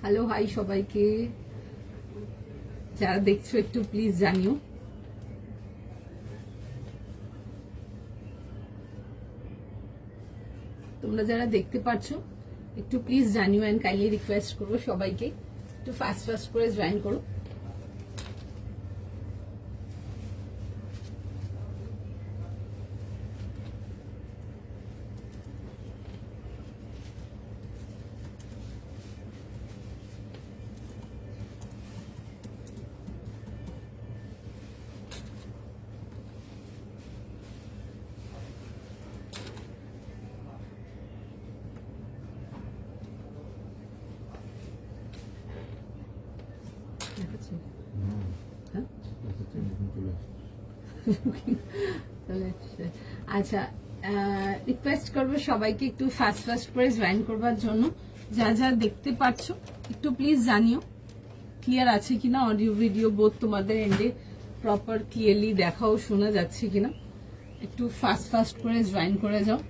Hello hi সবাইকে, যারা দেখছো একটু প্লিজ জানিও। তোমরা যারা দেখতে পাচ্ছো একটু প্লিজ জানিও এন্ড কাইন্ডলি রিকোয়েস্ট করবো সবাইকে একটু ফাস্ট ফাস্ট করে জয়েন করো। আচ্ছা, রিকোয়েস্ট করবো সবাইকে একটু ফাস্ট ফাস্ট করে জয়েন করবার জন্য। যা যা দেখতে পাচ্ছ একটু প্লিজ জানিও ক্লিয়ার আছে কিনা, অডিও ভিডিও বোধ তোমাদের এন্ডে প্রপার ক্লিয়ারলি দেখাও শোনা যাচ্ছে কিনা। একটু ফাস্ট ফাস্ট করে জয়েন করে যাও।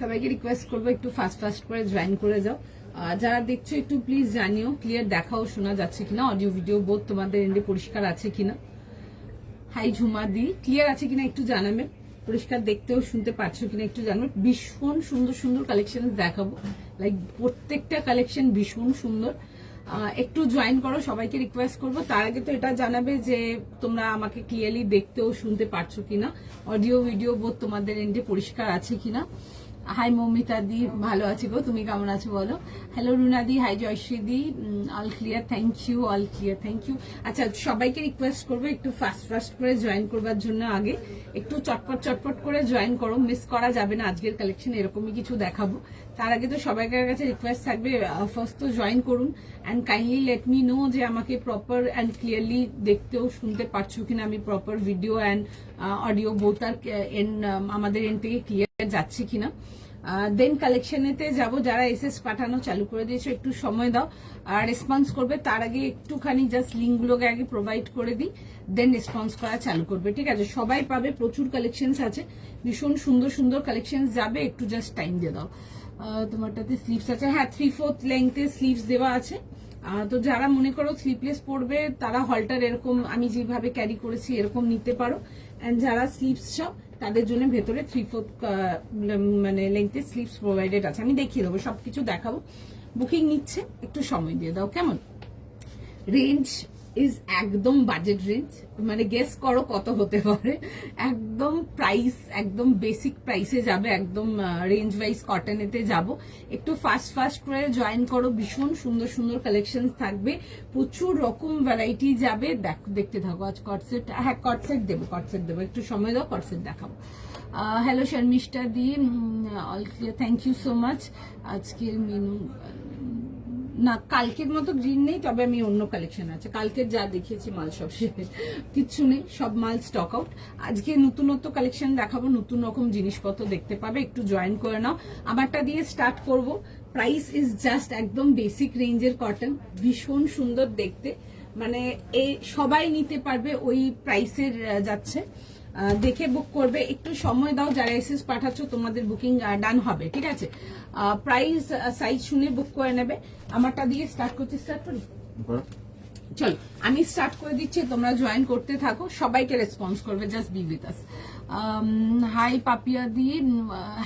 সবাইকে রিকোয়েস্ট করবো একটু ফাস্ট ফাস্ট করে জয়েন করে যাও। যারা দেখছো একটু প্লিজ জানিও ক্লিয়ার দেখাও শোনা যাচ্ছে কিনা, অডিও ভিডিও বোধ তোমাদের এন্ডে পরিষ্কার আছে কিনা। হাই ঝুমা দি, ক্লিয়ার আছে কিনা একটু জানাবে, পরিষ্কার দেখতেও শুনতে পাচ্ছ কিনা একটু জানাবে। ভীষণ সুন্দর সুন্দর কালেকশন দেখাবো, লাইক প্রত্যেকটা কালেকশন ভীষণ সুন্দর। একটু জয়েন করো, সবাইকে রিকোয়েস্ট করবো। তার আগে তো এটা জানাবে যে তোমরা আমাকে ক্লিয়ারলি দেখতেও শুনতে পারছো কিনা, অডিও ভিডিও বোধ তোমাদের এন্ডে পরিষ্কার আছে কিনা। হাই মৌমিতা দি, ভালো আছি গো, তুমি কেমন আছো বলো। হ্যালো রুনা দি, হাই জয়শ্রী দি, all clear, thank you, all clear, thank you. আচ্ছা, সবাইকে রিকোয়েস্ট করবো একটু ফাস্ট ফাস্ট করে জয়েন করবার জন্য। আগে একটু চটপট চটপট করে জয়েন করো, মিস করা যাবে না। আজকের কালেকশন এরকমই কিছু দেখাবো। তার আগে তো সবাইকার কাছে রিকোয়েস্ট থাকবে ফার্স্ট তো জয়েন করুন and kindly let me no যে আমাকে প্রপার অ্যান্ড ক্লিয়ারলি দেখতেও শুনতে পারছো কিনা, আমি proper video and audio both আর আমাদের এন্ড থেকে ক্লিয়ার যাচ্ছে কিনা। দেন কালেকশনেতে যাব। যারা এসএস পাঠানো চালু করে দিয়েছো একটু সময় দাও আর রেসপন্স করবে। তার আগে একটুখানি জাস্ট লিঙ্কগুলোকে আগে প্রোভাইড করে দিই, দেন রেসপন্স করা চালু করবে, ঠিক আছে। সবাই পাবে, প্রচুর কালেকশনস আছে, ভীষণ সুন্দর সুন্দর কালেকশনস যাবে, একটু জাস্ট টাইম দিয়ে দাও। তোমারটাতে স্লিভস আছে, হ্যাঁ 3/4 লেংথে স্লিভস দেওয়া আছে। তো যারা মনে করো স্লিভলেস পরবে তারা হলটার এরকম আমি যেভাবে ক্যারি করেছি এরকম নিতে পারো। অ্যান্ড যারা স্লিভস চাও তাদের জন্য ভেতরে 3/4 মানে লেংথের স্লিভস প্রোভাইডেড আছে। আমি দেখিয়ে দেবো, সবকিছু দেখাবো। বুকিং নিচ্ছে, একটু সময় দিয়ে দাও কেমন। রেঞ্জ ইজ একদম বাজেট রেঞ্জ, মানে গেস করো কত হতে পারে। একদম প্রাইস একদম বেসিক প্রাইসে যাবে, একদম রেঞ্জ ওয়াইজ কটনেতে যাব। একটু ফাস্ট ফাস্ট করে জয়েন করো, ভীষণ সুন্দর সুন্দর কালেকশন থাকবে, প্রচুর রকম ভ্যারাইটি যাবে। দেখতে থাকো। আজ কটসেট, হ্যাঁ কটসেট দেবো, একটু সময় দাও, কটসেট দেখাবো। হ্যালো শর্মিষ্ঠা দি, all clear, thank you so much. আজকের মেনু না, কালকের মতো গ্রিন নেই, তবে আমি অন্য কালেকশন আছে। কালকের যা দেখিয়েছি মাল সব শেষ, কিচ্ছু নেই, সব মাল স্টক আউট। আজকে নতুনত্ব কালেকশন দেখাবো, নতুন রকম জিনিসপত্র দেখতে পাবে, একটু জয়েন করে নাও। আমারটা দিয়ে স্টার্ট করব। প্রাইস ইজ জাস্ট একদম বেসিক রেঞ্জের কটন, ভীষণ সুন্দর দেখতে, মানে এই সবাই নিতে পারবে, ওই প্রাইসের যাচ্ছে। দেখে বুক করবে, একটু সময় দাও। যারা এসএস পাঠাচ্ছ তোমাদের বুকিং ডান হবে, ঠিক আছে। প্রাইস সাইজ শুনে বুক করে নেবে। আমারটা দিয়ে স্টার্ট করি, চলো আমি স্টার্ট করে দিচ্ছি, তোমরা জয়েন করতে থাকো, সবাইকে রেসপন্স করবে, just be with us. Hi Papiya di,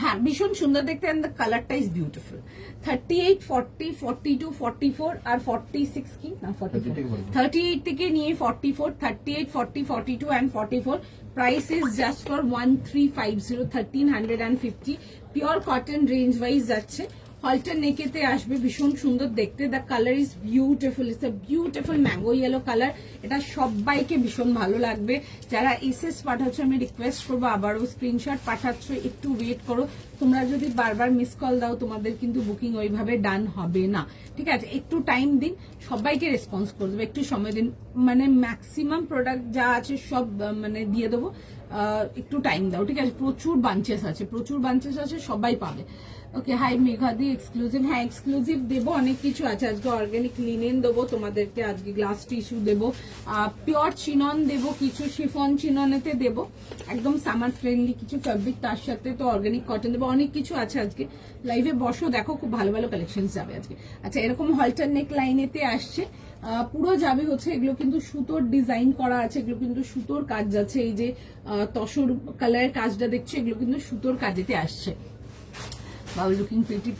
হ্যাঁ ভীষণ সুন্দর দেখতে, এন্ড দ্য কালারটা ইজ বিউটিফুল। 38, 40, 42, 44 আর 46 কি না 44, 38 থেকে নিয়ে 44, 38, 40, 42 and 44. Price is just for 1350, 1350. Pure cotton range wise যাচ্ছে। হলটার নেকেতে আসবে, ভীষণ সুন্দর দেখতে। The colour is beautiful, it's a beautiful mango yellow colour. এটা সবাইকে ভীষণ ভালো লাগবে। যারা এসএস পাঠাচ্ছ আমি রিকোয়েস্ট করবো, আবারও স্ক্রিনশট পাঠাচ্ছ একটু ওয়েট করো। তোমরা যদি বারবার মিস কল দাও তোমাদের কিন্তু বুকিং ওইভাবে ডান হবে না, ঠিক আছে। একটু টাইম দিন, সবাইকে রেসপন্স করে দেবো, একটু সময় দিন। মানে ম্যাক্সিমাম প্রোডাক্ট যা আছে সব মানে দিয়ে দেবো। একটু টাইম দাও, ঠিক আছে? প্রচুর বাঞ্চেস আছে, সবাই পাবে। ওকে, হাই মেঘাদি, এক্সক্লুসিভ, হ্যাঁ এক্সক্লুসিভ দেবো, অনেক কিছু আছে আজকে। অর্গানিক লিনেন দেবো তোমাদেরকে আজকে, গ্লাস টিস্যু দেবো, পিওর চিনন দেবো, কিছু শিফন চিননেতে দেবো, একদম সামার ফ্রেন্ডলি কিছু ফ্যাব্রিক, তার সাথে তো অর্গানিক কটন দেবো, অনেক কিছু আছে আজকে। লাইভে বসো, দেখো খুব ভালো ভালো কালেকশন যাবে আজকে। আচ্ছা, এরকম হলটার নেক লাইনেতে আসছে, পুরো যাবে হচ্ছে, এগুলো কিন্তু সুতোর ডিজাইন করা আছে, এগুলো কিন্তু সুতোর কাজ যাচ্ছে। এই যে তসর কালারের কাজটা দেখছো, এগুলো কিন্তু সুতোর কাজেতে আসছে। Wow, looking pretty.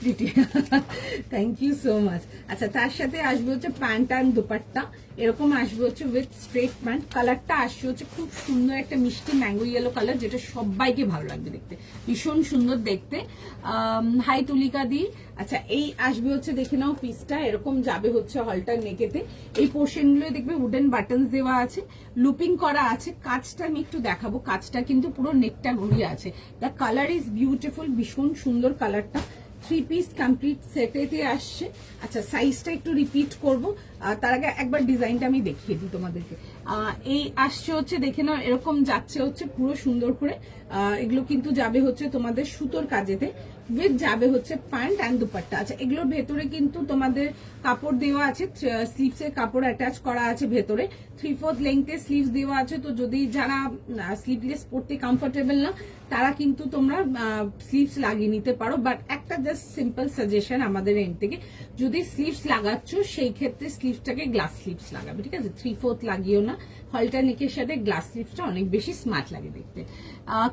Thank you so much. আচ্ছা, তার সাথে আসবে হচ্ছে প্যান্ট অ্যান্ড দুপাট্টা, এরকম আসবে হচ্ছে উইথ স্ট্রেট প্যান্ট। কালারটা আসছে হচ্ছে খুব সুন্দর একটা মিষ্টি ম্যাঙ্গো ইয়েলো কালার, যেটা সবাইকে ভালো লাগবে দেখতে, ভীষণ সুন্দর দেখতে। হাই তুলিকা দি। আচ্ছা, এই আসবে হচ্ছে, দেখে নাও পিসটা, এরকম যাবে হচ্ছে হলটার নেকেতে। এই পোর্শনগুলো দেখবে উডেন বাটনস দেওয়া আছে, লুপিং করা আছে। কাজটা আমি একটু দেখাবো, কাজটা কিন্তু পুরো নেকটা ঘুরিয়ে আছে। দ্য কালার ইজ বিউটিফুল, ভীষণ সুন্দর কালারটা। 3 পিস কমপ্লিট সেটেতে আসছে। আচ্ছা, সাইজটা একটু রিপিট করবো, তার আগে একবার ডিজাইনটা আমি দেখিয়ে দিই তোমাদেরকে। এই আসছে হচ্ছে, দেখে নাও, এরকম যাচ্ছে হচ্ছে পুরো সুন্দর করে। এগুলো কিন্তু যাবে হচ্ছে তোমাদের সুতোর কাজেতে, উইথ যাবে হচ্ছে প্যান্ট অ্যান্ড দুপাট্টা। আচ্ছা, এগুলোর ভেতরে কিন্তু তোমাদের কাপড় দেওয়া আছে, স্লিভসের কাপড় অ্যাটাচ করা আছে ভেতরে, 3/4 লেংথে স্লিভস দেওয়া আছে। তো যদি যারা স্লিভলেস পরতে কমফোর্টেবল না, তারা কিন্তু তোমরা স্লিভস লাগিয়ে নিতে পারো। বাট একটা জাস্ট সিম্পল সাজেশন আমাদের এন্ড থেকে, যদি স্লিভস লাগাচ্ছ সেই ক্ষেত্রে স্লিভসটাকে গ্লাস স্লিভস লাগাবে, ঠিক আছে? 3/4 লাগিও না। হলটার নেকের সাথে গ্লাস স্লিভসটা অনেক বেশি স্মার্ট লাগে দেখতে।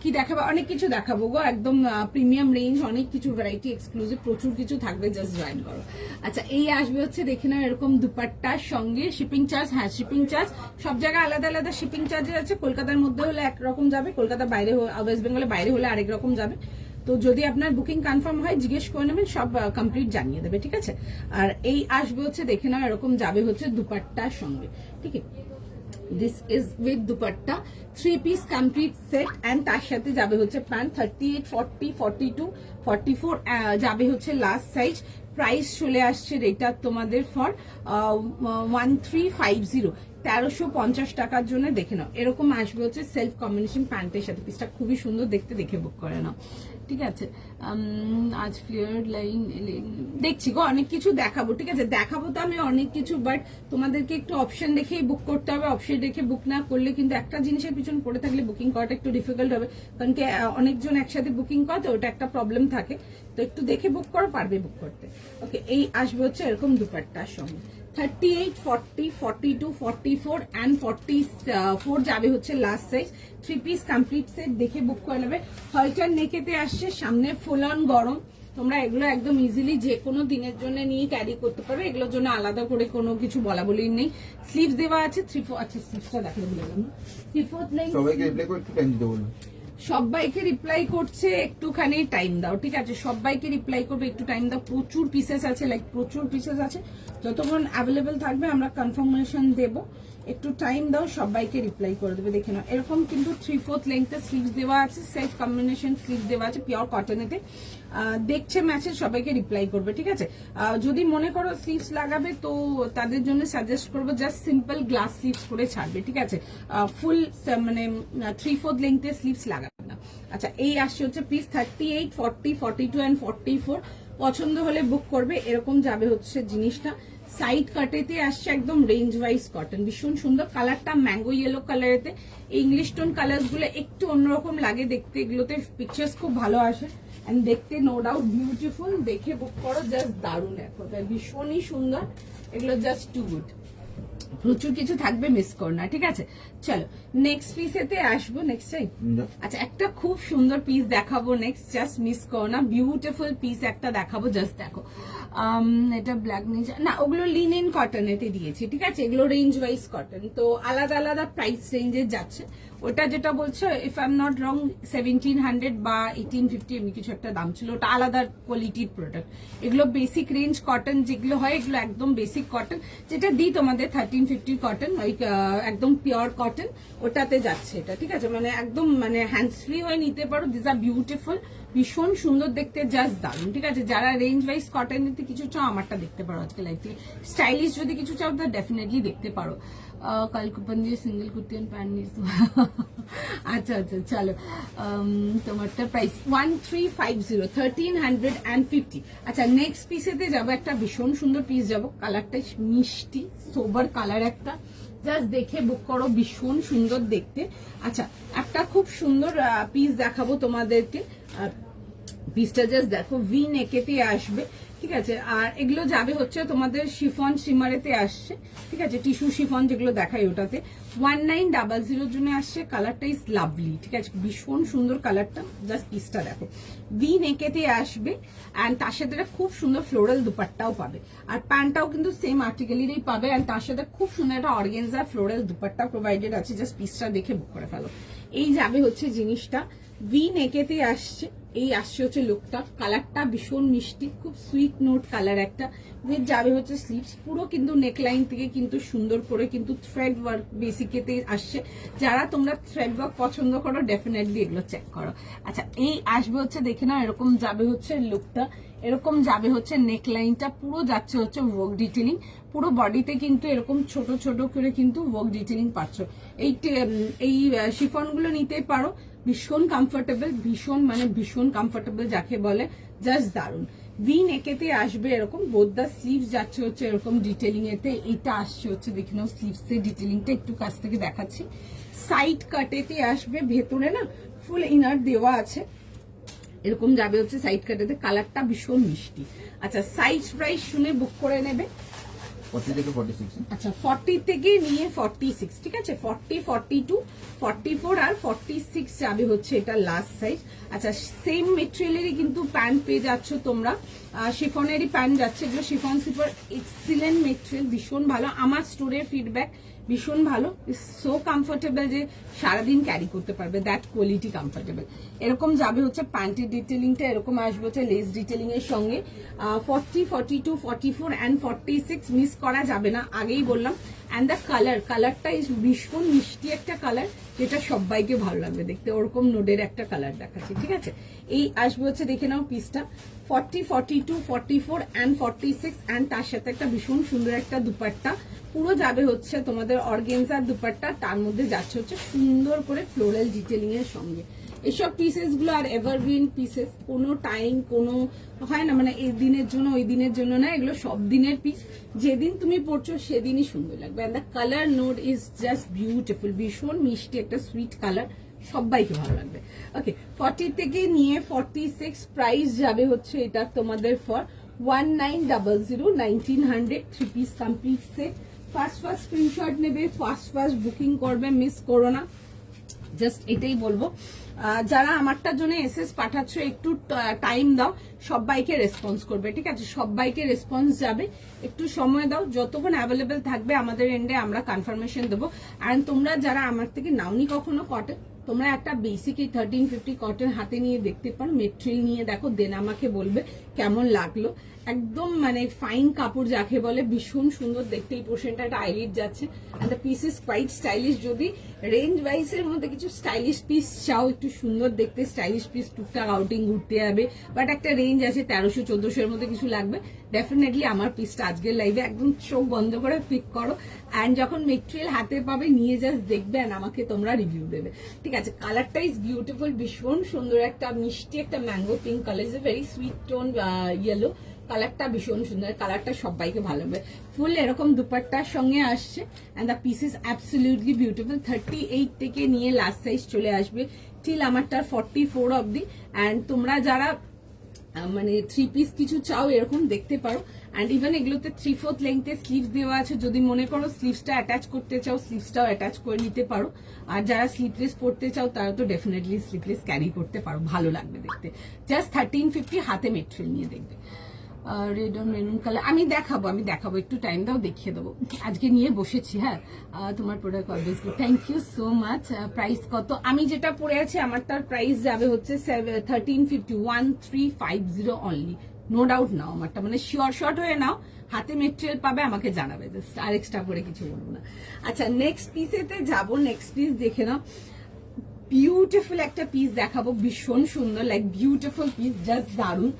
কি দেখাবো, অনেক কিছু দেখাবো গো, একদম প্রিমিয়াম রেঞ্জ, অনেক কিছু ভ্যারাইটি, এক্সক্লুসিভ প্রচুর কিছু থাকবে, জাস্ট জয়েন করো। আচ্ছা, এই আসবে হচ্ছে, দেখে নাও, এরকম দুপাট্টার সঙ্গে শিপিং চার্জ, হ্যাঁ শিপিং চার্জ সব জায়গায় আলাদা আলাদা শিপিং চার্জেস আছে। কলকাতার মধ্যে হলে একরকম যাবে, কলকাতার বাইরে, ওয়েস্ট বেঙ্গলে বাইরে হলে আরেক রকম যাবে। তো যদি আপনার বুকিং কনফার্ম হয় জিজ্ঞেস করে নেবেন, সব কমপ্লিট জানিয়ে দেবে, ঠিক আছে? আর এই আসবে হচ্ছে, দেখে নাও, এরকম যাবে হচ্ছে দুপাট্টার সঙ্গে, ঠিক আছে? This is with dupatta, 3 piece complete set, and তার সাথে যাবে হচ্ছে প্যান্ট। 38, 40, 42, 44 যাবে হচ্ছে লাস্ট সাইজ। প্রাইস চলে আসছে রেটা তোমাদের ফর 1350, 1350 টাকার জন্য। দেখে নাও, এরকম আসবে হচ্ছে সেলফ কম্বিনেশন প্যান্টের সাথে। পিসটা খুবই সুন্দর দেখতে, দেখে বুক করে নাও, ঠিক আছে? আজ ফ্লেয়ার লাইন দেখছি গো, অনেক কিছু দেখাবো, ঠিক আছে? দেখাবো তো আমি অনেক কিছু, বাট তোমাদেরকে একটু অপশন দেখেই বুক করতে হবে। অপশন দেখে বুক না করলে কিন্তু একটা জিনিসের পিছন পড়ে থাকলে বুকিং করাটা একটু ডিফিকাল্ট হবে, কারণ কি অনেকজন একসাথে বুকিং করে, তো ওটা একটা প্রবলেম থাকে। তো একটু দেখে বুক করো, পারবে বুক করতে। ওকে, এই আসবে হচ্ছে এরকম দুপাট্টার সঙ্গে। 38, 40, 42, 44 অ্যান্ড 44 যাবে হচ্ছে last size. 3 piece complete set, দেখে বুক করে নেবে। হলটার নেকেতে আসছে, সামনে ফুল অন গরম, তোমরা এগুলো একদম ইজিলি যে কোনো দিনের জন্য নিয়ে ক্যারি করতে পারবে, এগুলোর জন্য আলাদা করে কোনো কিছু বলা বলি নেই। স্লিভস দেওয়া আছে 3/4, আচ্ছা স্লিভসটা দেখাতে ভুলে গেলাম, 3/4 লেন্থ। সবাইকে রিপ্লাই করছে, একটুখানি টাইম দাও, ঠিক আছে? সবাইকে রিপ্লাই করবে, একটু টাইম দাও। প্রচুর পিসেস আছে, লাইক প্রচুর পিসেস আছে, যতক্ষণ অ্যাভেলেবেল থাকবে আমরা কনফার্মেশন দেবো। একটু টাইম দাও, সবাইকে রিপ্লাই করে দেবে। দেখে নাও, এরকম কিন্তু 3/4 লেন্থের স্লিভস দেওয়া আছে, সেলফ কম্বিনেশন স্লিভ দেওয়া আছে, পিওর কটনেতে। দেখছে মেসেজ, সবাইকে রিপ্লাই করবে, ঠিক আছে? যদি মনে করো স্লিভস লাগাবে, তো তাদের জন্য সাজেস্ট করবো জাস্ট সিম্পল গ্লাস স্লিভস করে ছাড়বে, ঠিক আছে? ফুল মানে 3/4 লেন্থের স্লিভস লাগাবে না। আচ্ছা, এই আসছে হচ্ছে পিস 38, 40, 42 অ্যান্ড 44। পছন্দ হলে বুক করবে। এরকম যাবে হচ্ছে জিনিসটা, সাইড কাটেতে আসছে, একদম রেঞ্জ ওয়াইজ কটন, ভীষণ সুন্দর। কালারটা ম্যাঙ্গো ইয়েলো কালারেতে, ইংলিশ টোন কালার গুলো একটু অন্যরকম লাগে দেখতে, এগুলোতে পিকচার্স খুব ভালো আসে, এন্ড দেখতে নো ডাউট বিউটিফুল। দেখে বুক করো, জাস্ট দারুণ, এক কথায় ভীষণই সুন্দর, এগুলো জাস্ট টু গুড। প্রচুর কিছু থাকবে, মিস করো না, ঠিক আছে? চলো নেক্সট পিসেতে আসবো, নেক্সট টাইম। আচ্ছা, একটা খুব সুন্দর পিস দেখাবো নেক্সট, জাস্ট মিস করো না। বিউটিফুল পিস একটা দেখাবো, জাস্ট দেখো। এটা ব্ল্যাক না, ওগুলো লিনেন কটনেতে দিয়েছি, ঠিক আছে? এগুলো রেঞ্জ ওয়াইজ কটন, তো আলাদা আলাদা প্রাইস রেঞ্জে যাচ্ছে। ওটা যেটা বলছো, if I am not wrong 1700 বা 1850 এমনি কিছু একটা দাম ছিল, ওটা আলাদা কোয়ালিটির প্রোডাক্ট। এগুলো বেসিক রেঞ্জ কটন যেগুলো হয়, এগুলো একদম বেসিক কটন, যেটা দিই তোমাদের 1350 কটন, ওই একদম পিওর কটন, ওটাতে যাচ্ছে এটা, ঠিক আছে? মানে একদম মানে হ্যান্ডস ফ্রি হয়ে নিতে পারো। দিস আর বিউটিফুল, ভীষণ সুন্দর দেখতে, জাস্ট দারুন। ঠিক আছে, যারা রেঞ্জ ওয়াইজ কটন নিতে কিছু চাও আমারটা দেখতে পারো আজকে লাইভ থেকে। স্টাইলিশ যদি কিছু চাও তো ডেফিনেটলি দেখতে পারো। কাল কুপন দিয়ে সিঙ্গেল কুর্তি এন্ড প্যান্ট নিস। আচ্ছা আচ্ছা চলো, তোমারটা প্রাইস 1350, 1350। আচ্ছা নেক্সট পিসেতে যাবো, একটা ভীষণ সুন্দর পিস যাবো, কালারটা মিষ্টি সোবার কালার একটা, জাস্ট দেখে বুক করো, ভীষণ সুন্দর দেখতে। আচ্ছা একটা খুব সুন্দর পিস দেখাবো তোমাদেরকে, পিসটা জাস্ট দেখো, ভি নেকেতে আসবে। ঠিক আছে, আর এগুলো যাবে হচ্ছে তোমাদের শিফন শিমারেতে আসছে। ঠিক আছে, টিস্যু শিফন যেগুলো দেখাই ওটাতে 1900 জন্য আসছে। কালারটা ইজ লাভলি। ঠিক আছে, ভীষণ সুন্দর কালারটা, জাস্ট পিসটা দেখো, ভি নেকেতে আসবে। অ্যান্ড তার সাথে খুব সুন্দর ফ্লোরাল দুপাট্টাও পাবে, আর প্যান্টটাও কিন্তু সেম আর্টিকেলেরই পাবে। অ্যান্ড তার সাথে খুব সুন্দর একটা অর্গেনজা ফ্লোরাল দুপাট্টা প্রোভাইডেড আছে। জাস্ট পিসটা দেখে বুক করে ফেলো। এই যাবে হচ্ছে জিনিসটা, ভি নেকেতে আসছে। এই আসছে হচ্ছে লুকটা, কালারটা ভীষণ মিষ্টি, খুব সুইট নোট কালার একটা। উইথ যাবে হচ্ছে স্লিভস, পুরো কিন্তু নেকলাইন থেকে কিন্তু সুন্দর করে কিন্তু থ্রেড ওয়ার্ক বেসিকেতে আসছে। যারা তোমরা থ্রেড ওয়ার্ক পছন্দ করো ডেফিনেটলি এগুলো চেক করো। আচ্ছা এই আসবে হচ্ছে, দেখে না, এরকম যাবে হচ্ছে লুকটা, এরকম যাবে হচ্ছে নেকলাইনটা, পুরো যাচ্ছে হচ্ছে ওয়ার্ক ডিটেলিং, পুরো বডিতে কিন্তু এরকম ছোট ছোট করে কিন্তু ওয়ার্ক ডিটেলিং পাচ্ছ। এই শিফন গুলো নিতে পারো, ভীষণ কমফোর্টেবল, ভীষণ মানে ভীষণ কমফোর্টেবল যাকে বলে, জাস্ট দারুন। ভি নেকেতে আসবে এরকম, বোথ দা স্লিভস যাচ্ছে হচ্ছে এরকম ডিটেলিং এতে। এটা আসছে হচ্ছে দেখে নাও স্লিভস এর ডিটেলিংটা, একটু কাছ থেকে দেখাচ্ছি। সাইড কাটেতে আসবে, ভেতরে না ফুল ইনার দেওয়া আছে, এরকম যাবে হচ্ছে সাইড কাটেতে। কালারটা ভীষণ মিষ্টি। আচ্ছা সাইজ প্রাইস শুনে বুক করে নেবে 40 থেকে 46। আচ্ছা 40 থেকে নিয়ে 46। ঠিক আছে, 40, 42, 44 আর 46 যাবে হচ্ছে এটা লাস্ট সাইজ। আচ্ছা সেম মেটেরিয়ালেরই কিন্তু প্যান্ট পেয়ে যাচ্ছ তোমরা, শিফনেরই প্যান্ট যাচ্ছে। এগুলো শিফন স্লিপার, এক্সিলেন্ট মেটেরিয়াল, ভীষণ ভালো। আমার স্টোরের ফিডব্যাক ভীষণ ভালো, সো কমফোর্টেবল যে সারাদিন ক্যারি করতে পারবে, দ্যাট কোয়ালিটি কমফোর্টেবল। এরকম যাবে হচ্ছে প্যান্টের ডিটেলিংটা, এরকম আসবে হচ্ছে লেস ডিটেলিং এর সঙ্গে। 40, 42, 44 অ্যান্ড 46 মিস করা যাবে না, আগেই বললাম। অ্যান্ড দ্য কালারটা ইজ ভীষণ মিষ্টি একটা কালার, যেটা সবাইকে ভালো লাগবে দেখতে, ওরকম নোডের একটা কালার দেখাচ্ছি। ঠিক আছে, এই আসবে হচ্ছে দেখে নাও পিসটা, 40, 42, 44 অ্যান্ড 46। অ্যান্ড তার সাথে একটা ভীষণ সুন্দর একটা দুপাট্টা, পুরো যাবে হচ্ছে তোমাদের অর্গেনজার দুপাট্টা, তার মধ্যে যাচ্ছে হচ্ছে সুন্দর করে ফ্লোরাল ডিটেলিং এর সঙ্গে। এসব পিসেস গুলো আর এভারগ্রিন পিসেস, কোনো টাইম কোনো হয় না, মানে এই দিনের জন্য ওই দিনের জন্য না, এগুলো সব দিনের পিস, যেদিন তুমি পড়ছো সেদিনই সুন্দর লাগবে। And the colour note is just beautiful, ভীষণ মিষ্টি একটা সুইট কালার, সবাইকে ভালো লাগবে। ওকে 40 থেকে নিয়ে 46 প্রাইস যাবে হচ্ছে এটা তোমাদের for 1900, 1900, 3 piece complete set. First screenshot নেবে, ফার্স্ট বুকিং করবে, মিস করো না, জাস্ট এটাই বলবো। যারা আমারটার জন্য এসএস পাঠাচ্ছ একটু টাইম দাও, সবাইকে রেসপন্স করবে। ঠিক আছে, সবাইকে রেসপন্স যাবে, একটু সময় দাও, যতক্ষণ অ্যাভেলেবেল থাকবে আমাদের এন্ডে আমরা কনফার্মেশন দেবো। অ্যান্ড তোমরা যারা আমার থেকে নাওনি কখনো কটন, তোমরা একটা বেসিক 1350 কটন হাতে নিয়ে দেখতে পারো, মেটেরিয়াল নিয়ে দেখো, দেন আমাকে বলবে কেমন লাগলো। একদম মানে ফাইন কাপড় যাকে বলে, ভীষণ সুন্দর দেখতে। এই পোর্শনটা একটা আইলিট যাচ্ছে, and the piece is quite stylish. যদি রেঞ্জ ওয়াইজ এর মধ্যে কিছু স্টাইলিশ পিস চাও, একটু সুন্দর দেখতে স্টাইলিশ পিস, টুকটাক আউটিং ঘুরতে যাবে, বাট একটা রেঞ্জ আছে 1300-1400 এর মধ্যে কিছু লাগবে, ডেফিনেটলি আমার পিসটা আজকের লাইভে একদম চোখ বন্ধ করে পিক করো। অ্যান্ড যখন মেটেরিয়াল হাতে পাবে নিয়ে জাস্ট দেখবে, অ্যান্ড আমাকে তোমরা রিভিউ দেবে। ঠিক আছে, কালারটা ইজ বিউটিফুল, ভীষণ সুন্দর একটা মিষ্টি একটা mango pink colour, is a very sweet tone yellow কালারটা, ভীষণ সুন্দর কালারটা, সবাইকে ভালো লাগবে। ফুল এরকম দুপাট্টার সঙ্গে আসছে, and the piece is absolutely beautiful. 38 থেকে নিয়ে লাস্ট সাইজ চলে আসবে টিল আমারটার 44 অব্দি। অ্যান্ড তোমরা যারা মানে 3 পিস কিছু চাও এরকম দেখতে পারো। অ্যান্ড ইভেন এগুলোতে 3/4 লেন্থে স্লিভস দেওয়া আছে, যদি মনে করো স্লিভসটা অ্যাটাচ করতে চাও স্লিভসটাও অ্যাটাচ করে নিতে পারো। আর যারা স্লিভলেস পড়তে চাও তারা তো ডেফিনেটলি স্লিভলেস ক্যারি করতে পারো, ভালো লাগবে দেখতে। জাস্ট 1350 হাতে মেটেরিয়াল নিয়ে দেখবে। রেড অন মেরুন কালার আমি দেখাবো, একটু টাইম দাও, দেখিয়ে দেবো। আজকে নিয়ে বসেছি। হ্যাঁ, তোমার product obviously, thank you so much. Price কত? আমি যেটা পরে আছি আমার তার প্রাইস যাবে হচ্ছে 1350, 1350 অনলি। নো ডাউট নাও আমারটা, মানে শিওর শর্ট হয়ে নাও, হাতে মেটেরিয়াল পাবে, আমাকে জানাবে, জাস্ট আর এক্সট্রা করে কিছু বলবো না। আচ্ছা নেক্সট পিসেতে যাবো, নেক্সট পিস দেখে নাও। বিউটিফুল একটা পিস দেখাবো, ভীষণ সুন্দর, লাইক বিউটিফুল পিস, জাস্ট দারুন,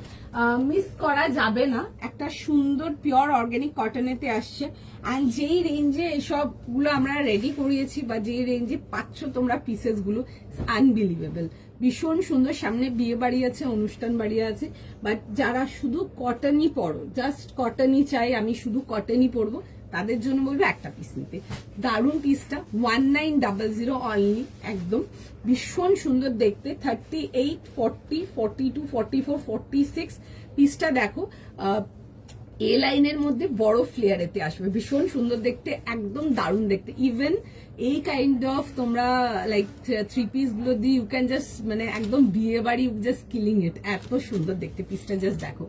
মিস করা যাবে না। একটা সুন্দর পিওর অর্গানিক কটনেতে আসছে, অ্যান্ড যেই রেঞ্জে এসবগুলো আমরা রেডি করিয়েছি বা যেই রেঞ্জে পাচ্ছ তোমরা পিসেস গুলো, আনবিলিভেবল, ভীষণ সুন্দর। সামনে বিয়ে বাড়ি আছে, অনুষ্ঠান বাড়ি আছে, বাট যারা শুধু কটনই পরো, জাস্ট কটনই চাই, আমি শুধু কটনই পরবো, তাদের জন্য বলবো একটা পিস নিতে। দারুন পিসটা, 1900 অনলি, একদম ভীষণ সুন্দর দেখতে। 38, 40, 42, 44, 46 পিসটা দেখো, এ লাইনের মধ্যে বড় ফ্লেয়ারেতে আসবে, ভীষণ সুন্দর দেখতে, একদম দারুণ দেখতে। ইভেন এই কাইন্ড অফ তোমরা লাইক থ্রি পিস গুলো দিয়ে ইউ ক্যান জাস্ট মানে একদম বিয়ে বাড়ি জাস্ট কিলিং ইট, এত সুন্দর দেখতে পিসটা, জাস্ট দেখো।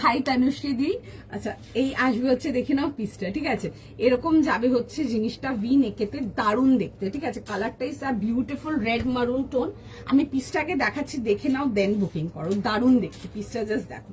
হাই তানুশ্রী দি, আচ্ছা এই আসবে হচ্ছে, দেখে নাও পিসটা, ঠিক আছে, এরকম যাবে হচ্ছে জিনিসটা ভি নেকেতে, দারুণ দেখতে, ঠিক আছে। কালারটা ইজ আ বিউটিফুল রেড মারুন টোন। আমি পিসটাকে দেখাচ্ছি, দেখে নাও, দেন বুকিং করো, দারুণ দেখতে পিসটা, জাস্ট দেখো।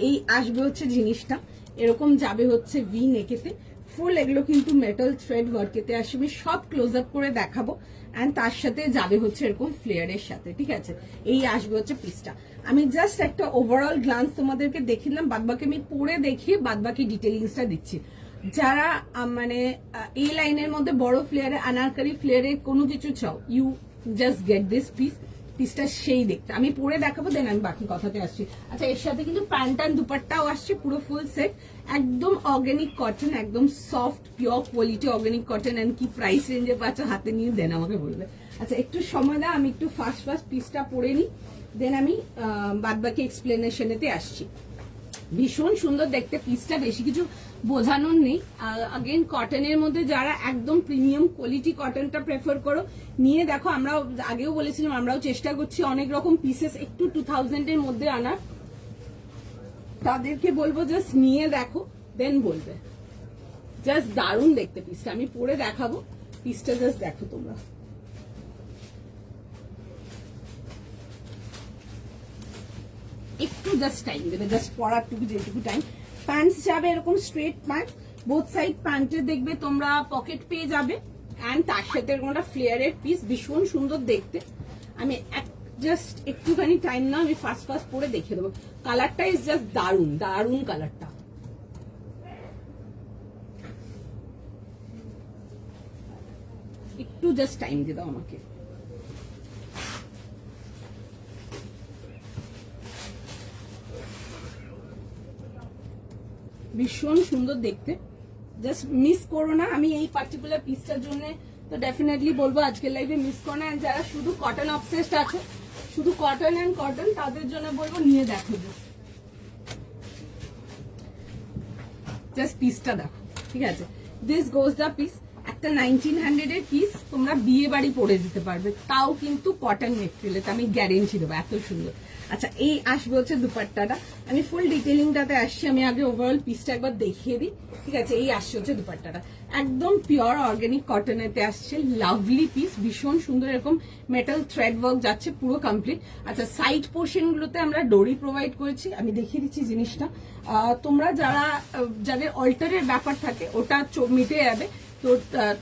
এই আসবে হচ্ছে জিনিসটা, এরকম যাবে হচ্ছে ভি নেকেতে, ফুল এগুলো কিন্তু মেটাল থ্রেড ওয়ার্কেতে আসবে, সব ক্লোজ আপ করে দেখাবো, এন্ড তার সাথে যাবে হচ্ছে এরকম ফ্লেয়ারের সাথে, ঠিক আছে। এই আসবে হচ্ছে পিসটা। আমি জাস্ট একটা ওভারঅল গ্লান্স তোমাদেরকে দেখিলাম, বাদবাকি আমি পরে দেখিয়ে বাদবাকি ডিটেলিংসটা দিচ্ছি। যারা মানে এই লাইনের মধ্যে বড় ফ্লেয়ারে, আনারকারি ফ্লেয়ারে কোনো কিছু চাও, you just get this piece. পিসটা সেই দেখতে, আমি পরে দেখাবো, দেন আমি বাকি কথাতে আসছি। আচ্ছা, এর সাথে কিন্তু প্যান্ট অ্যান্ড দুপাট্টাও আসছে, পুরো ফুল সেট, একদম অর্গানিক কটন, একদম soft pure quality organic cotton. And কি প্রাইস রেঞ্জে পাচ্ছ হাতে নিয়ে দেন আমাকে বলবে। আচ্ছা, একটু সময় দাও, আমি একটু ফার্স্ট পিসটা পরে নিই, দেন আমি বাদবাকি এক্সপ্লেনেশনেতে আসছি। ভীষণ সুন্দর দেখতে পিসটা, বেশি কিছু বোঝানোর নেই। अगेन কটনের মধ্যে যারা একদম প্রিমিয়াম কোয়ালিটি কটনটা প্রেফার করো, নিয়ে দেখো, আমরাও আগেও বলেছিলাম, আমরাও চেষ্টা করছি অনেক রকম পিসেস একটু 2000 এর মধ্যে আনার, তাদেরকে বলবো জাস্ট নিয়ে দেখো, দেন বলবে। জাস্ট দারুণ দেখতে পিসটা, আমি পরে দেখাবো, পিসটা জাস্ট দেখো তোমরা। একটু জাস্ট টাইম দেবে, জাস্ট পরার টুকু যেটুকু টাইম। প্যান্টস যাবে এরকম স্ট্রেট প্যান্ট, বোথ সাইড প্যান্টে দেখবে তোমরা পকেট পেয়ে যাবে, এন্ড তার সাথে এরকমটা ফ্লেয়ারের পিস, ভীষণ সুন্দর দেখতে। আমি জাস্ট একটুখানি টাইম না, আমি ফার্স্ট পরে দেখে দেবো। কালারটা ইজ জাস্ট দারুন, দারুন কালারটা। একটু জাস্ট টাইম দিয়ে দাও আমাকে। ভীষণ সুন্দর দেখতে, জাস্ট মিস করো না। আমি এই পার্টিকুলার পিসটার জন্য তো ডেফিনেটলি বলবো আজকের লাইভে মিস করো না। যারা শুধু কটন অবসেসড আছে, শুধু কটন এন্ড কটন, তাদের জন্য বলবো নিয়ে দেখো, জাস্ট পিসটা দেখো, ঠিক আছে। দিস গোজ দ্য পিস, একটা 1900 এর পিস, তোমরা বিয়ে বাড়ি পরে যেতে পারবে, তাও কিন্তু কটন মেটেরিয়ালে, আমি গ্যারেন্টি দেবো, এত সুন্দর। আচ্ছা, এই আসবে হচ্ছে দুপাট্টাটা, আমি ফুল ডিটেলিংটাতে আসছি, আমি আগে ওভারঅল পিসটা একবার দেখিয়ে দিই, ঠিক আছে। এই আসছে হচ্ছে দুপাট্টাটা, একদম পিওর অর্গানিক কটনেতে আসছে, লাভলি পিস, ভীষণ সুন্দর, এরকম মেটাল থ্রেড ওয়ার্ক যাচ্ছে পুরো কমপ্লিট। আচ্ছা, সাইড পোর্শন গুলোতে আমরা ডোরি প্রোভাইড করেছি, আমি দেখিয়ে দিচ্ছি জিনিসটা। তোমরা যাদের অল্টারের ব্যাপার থাকে, ওটা মিটে যাবে, তো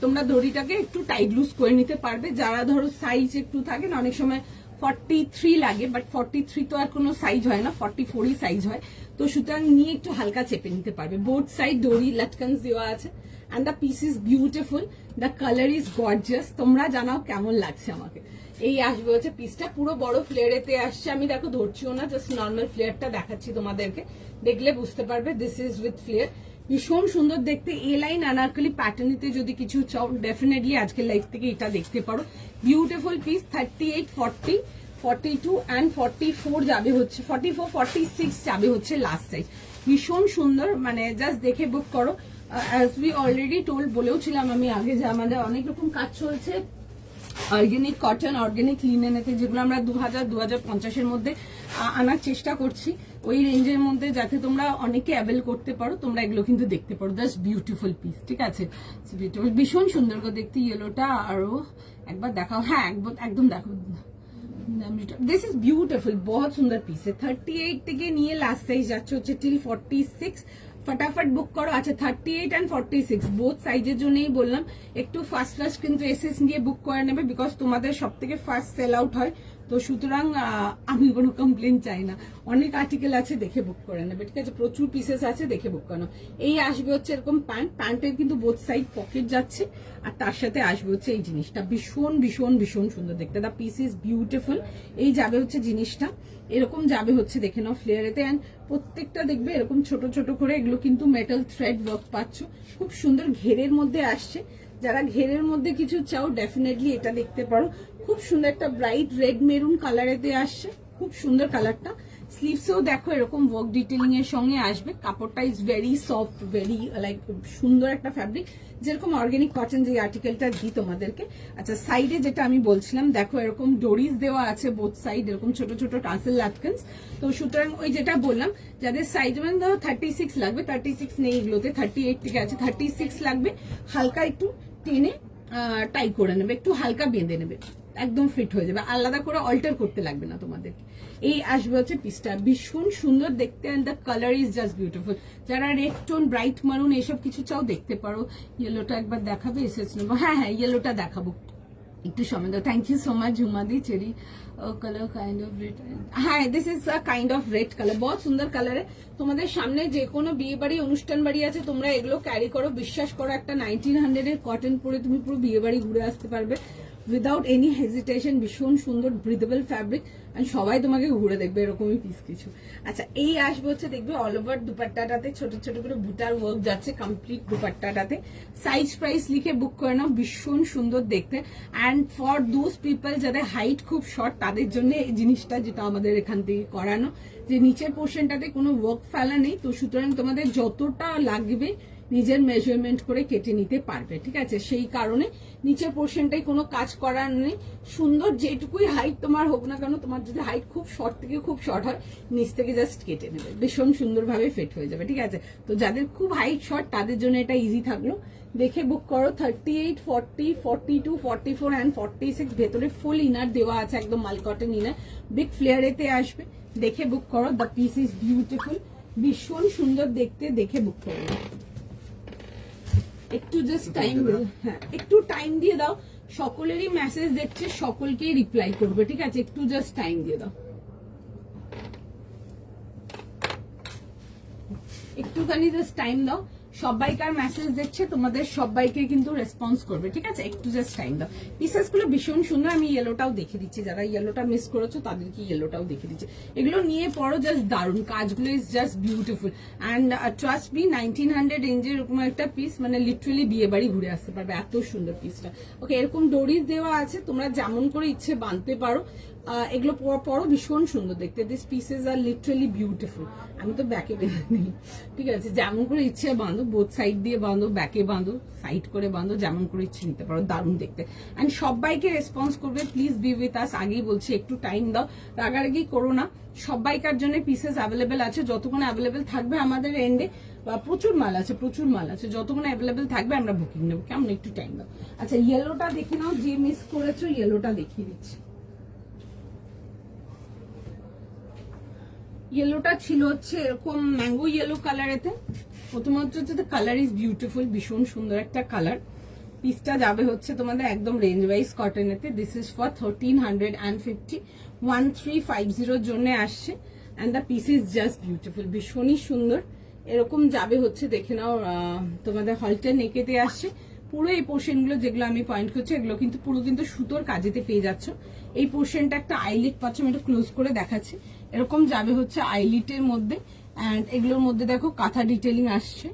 তোমরা দড়িটাকে একটু টাইট লুজ করে নিতে পারবে। যারা ধরো সাইজ একটু থাকে না, অনেক সময় 43 লাগে, বাট 43 তো আর কোনো সাইজ হয় না, 44ই সাইজ হয়, তো সুতরাং নিয়ে একটু হালকা চেপে নিতে পারবে। বোথ সাইড দড়ি লাটকানস দেওয়া আছে, and the piece is beautiful, the colour is gorgeous. তোমরা জানাও কেমন লাগছে আমাকে। এই আসবে হচ্ছে পিসটা, পুরো বড় ফ্লেয়ারেতে আসছে, আমি দেখো ধরছিও না, জাস্ট নর্মাল ফ্লেয়ারটা দেখাচ্ছি তোমাদেরকে, দেখলে বুঝতে পারবে। দিস ইজ উইথ ফ্লেয়ার, ভীষণ সুন্দর দেখতে। এ লাইন আনারকলি প্যাটার্নিতে যদি কিছু চাও, ডেফিনেটলি আজকের লাইফ থেকে এটা দেখতে পারো। বিউটিফুল পিস, 38, 40, 42 অ্যান্ড 44 যাবে হচ্ছে, 44, 46 যাবে হচ্ছে লাস্ট সাইজ। ভীষণ সুন্দর, মানে জাস্ট দেখে বুক করো। অ্যাজ উই অলরেডি টোল্ড, বলেও ছিলাম আমি আগে, যে আমাদের অনেক রকম কাজ চলছে অর্গানিক কটন, অর্গানিক লিনেনেতে, যেগুলো আমরা 2000-2050 মধ্যে আনার চেষ্টা করছি, ওই রেঞ্জের মধ্যে, যাতে তোমরা অনেকে অ্যাভেল করতে পারো, তোমরা এগুলো কিন্তু দেখতে পারো। জাস্ট বিউটিফুল পিস, ঠিক আছে, বিউটিফুল, ভীষণ সুন্দর করে দেখতে। ইয়েলোটা আরো একবার দেখাও, হ্যাঁ একদম দেখো, দিস ইজ বিউটিফুল, বহুত সুন্দর পিস। 38 থেকে নিয়ে লাস্ট সাইজ যাচ্ছে হচ্ছে টিল 46, ফটাফট বুক করো। আচ্ছা 38 and 46 বোথ সাইজের জন্যই বললাম একটু ফার্স্ট কিন্তু এসএস নিয়ে বুক করে নেবে, বিকজ তোমাদের সব থেকে ফার্স্ট সেল আউট হয়। তো সুতরাং আমি কোনো কমপ্লেন চাই না, অনেক আর্টিকেল আছে, দেখে বুক করে নেবে, ঠিক আছে? প্রচুর পিসেস আছে, দেখে বুক করানো। এই আসবে হচ্ছে এরকম প্যান্টের কিন্তু বোথ সাইড পকেট যাচ্ছে, আর তার সাথে আসবে হচ্ছে এই জিনিসটা, ভীষণ ভীষণ ভীষণ সুন্দর দেখতে। দা পিস ইজ বিউটিফুল। এই যাবে হচ্ছে জিনিসটা, এরকম যাবে হচ্ছে দেখে নাও ফ্লেয়ারেতে, অ্যান্ড প্রত্যেকটা দেখবে এরকম ছোট ছোট করে, এগুলো কিন্তু মেটাল থ্রেড ওয়ার্ক পাচ্ছ, খুব সুন্দর ঘেরের মধ্যে আসছে। যারা ঘেরের মধ্যে কিছু চাও ডেফিনেটলি এটা দেখতে পারো, খুব সুন্দর একটা ব্রাইট রেড মেরুন কালারেতে আসছে, খুব সুন্দর কালারটা। স্লিভসেও দেখো এরকম ওয়ার্ক ডিটেলিং এর সঙ্গে আসবে, কাপড়টা is very soft, very like সুন্দর একটা ফ্যাব্রিক, যেরকম অর্গানিক কটন যে আর্টিকেলটা দিই তোমাদেরকে। আচ্ছা সাইডে যেটা আমি বলছিলাম, দেখো এরকম ডোরিজ দেওয়া আছে বোথ সাইড, এরকম ছোট ছোট টাসেল লাটকেন্স। তো সুতরাং ওই যেটা বললাম, যাদের সাইজ মানে ধরো 36 লাগবে, 36 নেই এগুলোতে, 38 থেকে আছে, 36 লাগবে, হালকা একটু টেনে টাই করে নেবে, একটু হালকা বেঁধে নেবে, একদম ফিট হয়ে যাবে, আলাদা করে অল্টার করতে লাগবে না তোমাদের। এই আসবে হচ্ছে পিসটা, ভীষণ সুন্দর দেখতে, and the colour is just beautiful. যারা রেড টোন, ব্রাইট মারুন এইসব কিছু চাও দেখতে পারো। ইয়েলোটা একবার দেখাবে, এসেছ নেবো, হ্যাঁ হ্যাঁ ইয়েলোটা দেখাবো, একটু সময় দাও। থ্যাংক ইউ সো মাচ ঝুমাদি। Cherry colour kind of red, হ্যাঁ this is a kind of red colour, বহুত সুন্দর কালারে। তোমাদের সামনে যে কোনো বিয়ে বাড়ি, অনুষ্ঠান বাড়ি আছে, তোমরা এগুলো ক্যারি করো, বিশ্বাস করো একটা 1900 এর কটন পরে তুমি পুরো বিয়ে বাড়ি ঘুরে আসতে পারবে উইদাউট এনি হেজিটেশন। ভীষণ সুন্দর ব্রিদেবল ফ্যাব্রিক, আর সবাই তোমাকে ঘুরে দেখবে, এরকমই পিস কিছু। আচ্ছা এই আসবে হচ্ছে দেখবে অল ওভার দুপাট্টাটাতে ছোট ছোট করে বুটার ওয়ার্ক যাচ্ছে কমপ্লিট দুপাট্টাটাতে। সাইজ প্রাইস লিখে বুক করে নাও, ভীষণ সুন্দর দেখতে। অ্যান্ড ফর দোজ পিপল যাদের হাইট খুব শর্ট, তাদের জন্য এই জিনিসটা যেটা আমাদের এখান থেকে করানো, যে নিচের পোর্শনটাতে কোনো ওয়ার্ক ফেলা নেই, তো সুতরাং তোমাদের যতটা লাগবে নিজের মেজারমেন্ট করে কেটে নিতে পারবে, ঠিক আছে? সেই কারণে নিচের পোর্শনটাই কোনো কাজ করার নেই, সুন্দর যেটুকুই হাইট তোমার হোক না কেন, তোমার যদি হাইট খুব শর্ট থেকে খুব শর্ট হয়, নিচ থেকে জাস্ট কেটে নেবে, ভীষণ সুন্দরভাবে ফিট হয়ে যাবে, ঠিক আছে? তো যাদের খুব হাইট শর্ট তাদের জন্য এটা ইজি থাকলো, দেখে বুক করো। 38, 40, 42, 44 অ্যান্ড 46 ভেতরে ফুল ইনার দেওয়া আছে, একদম মাল কটন ইনার, বিগ ফ্লেয়ারেতে আসবে, দেখে বুক করো। দ্য পিস ইজ বিউটিফুল, ভীষণ সুন্দর দেখতে, দেখে বুক করো। একটু জাস্ট টাইম, হ্যাঁ একটু টাইম দিয়ে দাও, সকলেরই মেসেজ দেখছে, সকলকেই রিপ্লাই করবে, ঠিক আছে? একটু জাস্ট টাইম দিয়ে দাও, একটুখানি জাস্ট টাইম দাও, সবাইকার মেসেজ দেখছে, তোমাদের সবাইকে কিন্তু রেসপন্স করবে, ঠিক আছে? একটু জাস্ট টাইম দাও। পিসেস গুলো ভীষণ সুন্দর, আমি ইয়েলোটাও দেখে দিচ্ছি, যারা ইয়েলোটা মিস করেছো তাদেরকে ইয়েলোটাও দেখে দিচ্ছি। এগুলো নিয়ে পড়ো, জাস্ট দারুন, কাজগুলো is just beautiful. And trust me 1900 রেঞ্জের এরকম একটা পিস, মানে লিটারালি বিয়ে বাড়ি ঘুরে আসতে পারবে, এত সুন্দর পিসটা। ওকে এরকম ডোরিজ দেওয়া আছে, তোমরা যেমন করে ইচ্ছে বাঁধতে পারো, এগুলো পরো, ভীষণ সুন্দর দেখতে। This pieces are literally beautiful. আমি তো ব্যাকে বেঁধে নিই, ঠিক আছে? যেমন করে ইচ্ছে বাঁধো, বোথ সাইড দিয়ে বাঁধো, ব্যাকে বাঁধো, সাইড করে বাঁধো, যেমন করে ইচ্ছে নিতে পারো, দারুণ দেখতে। অ্যান্ড সবাইকে রেসপন্স করবে, প্লিজ বি উইথ আস। আগেই বলছি একটু টাইম দাও, রাগারাগি করো না, সবাইকার জন্য পিসেস অ্যাভেলেবেল আছে, যতক্ষণ অ্যাভেলেবেল থাকবে আমাদের এন্ডে, প্রচুর মাল আছে, প্রচুর মাল আছে, যতক্ষণ অ্যাভেলেবেল থাকবে আমরা বুকিং নেবো, কেমন? একটু টাইম দাও। আচ্ছা ইয়েলোটা দেখে নাও, যে মিস করেছো ইয়েলোটা দেখিয়ে দিচ্ছি। ইয়েলোটা ছিল হচ্ছে এরকম ম্যাঙ্গো ইয়েলো কালারেতে, প্রথমত হচ্ছে কালার ইজ বিউটিফুল, ভীষণ সুন্দর একটা কালার। পিসটা যাবে হচ্ছে তোমাদের একদম রেঞ্জ ওয়াইজ কটনেতে। দিস ইজ ফর 1350, 1350 জন্য আসছে। And the piece is just beautiful, ভীষণই সুন্দর। এরকম যাবে হচ্ছে দেখে নাও, তোমাদের হলটার নেকেতে আসছে। পুরো এই পোর্শনগুলো যেগুলো আমি পয়েন্ট করছি, এগুলো কিন্তু পুরো কিন্তু সুতোর কাজেতে পেয়ে যাচ্ছ। এই পোর্শনটা একটা আইলিট পাচ্ছ, আমি একটু ক্লোজ করে দেখাচ্ছি। এরকম যাবে হচ্ছে আইলিটের মধ্যে, অ্যান্ড এগুলোর মধ্যে দেখো কাঁথা ডিটেলিং আসছে।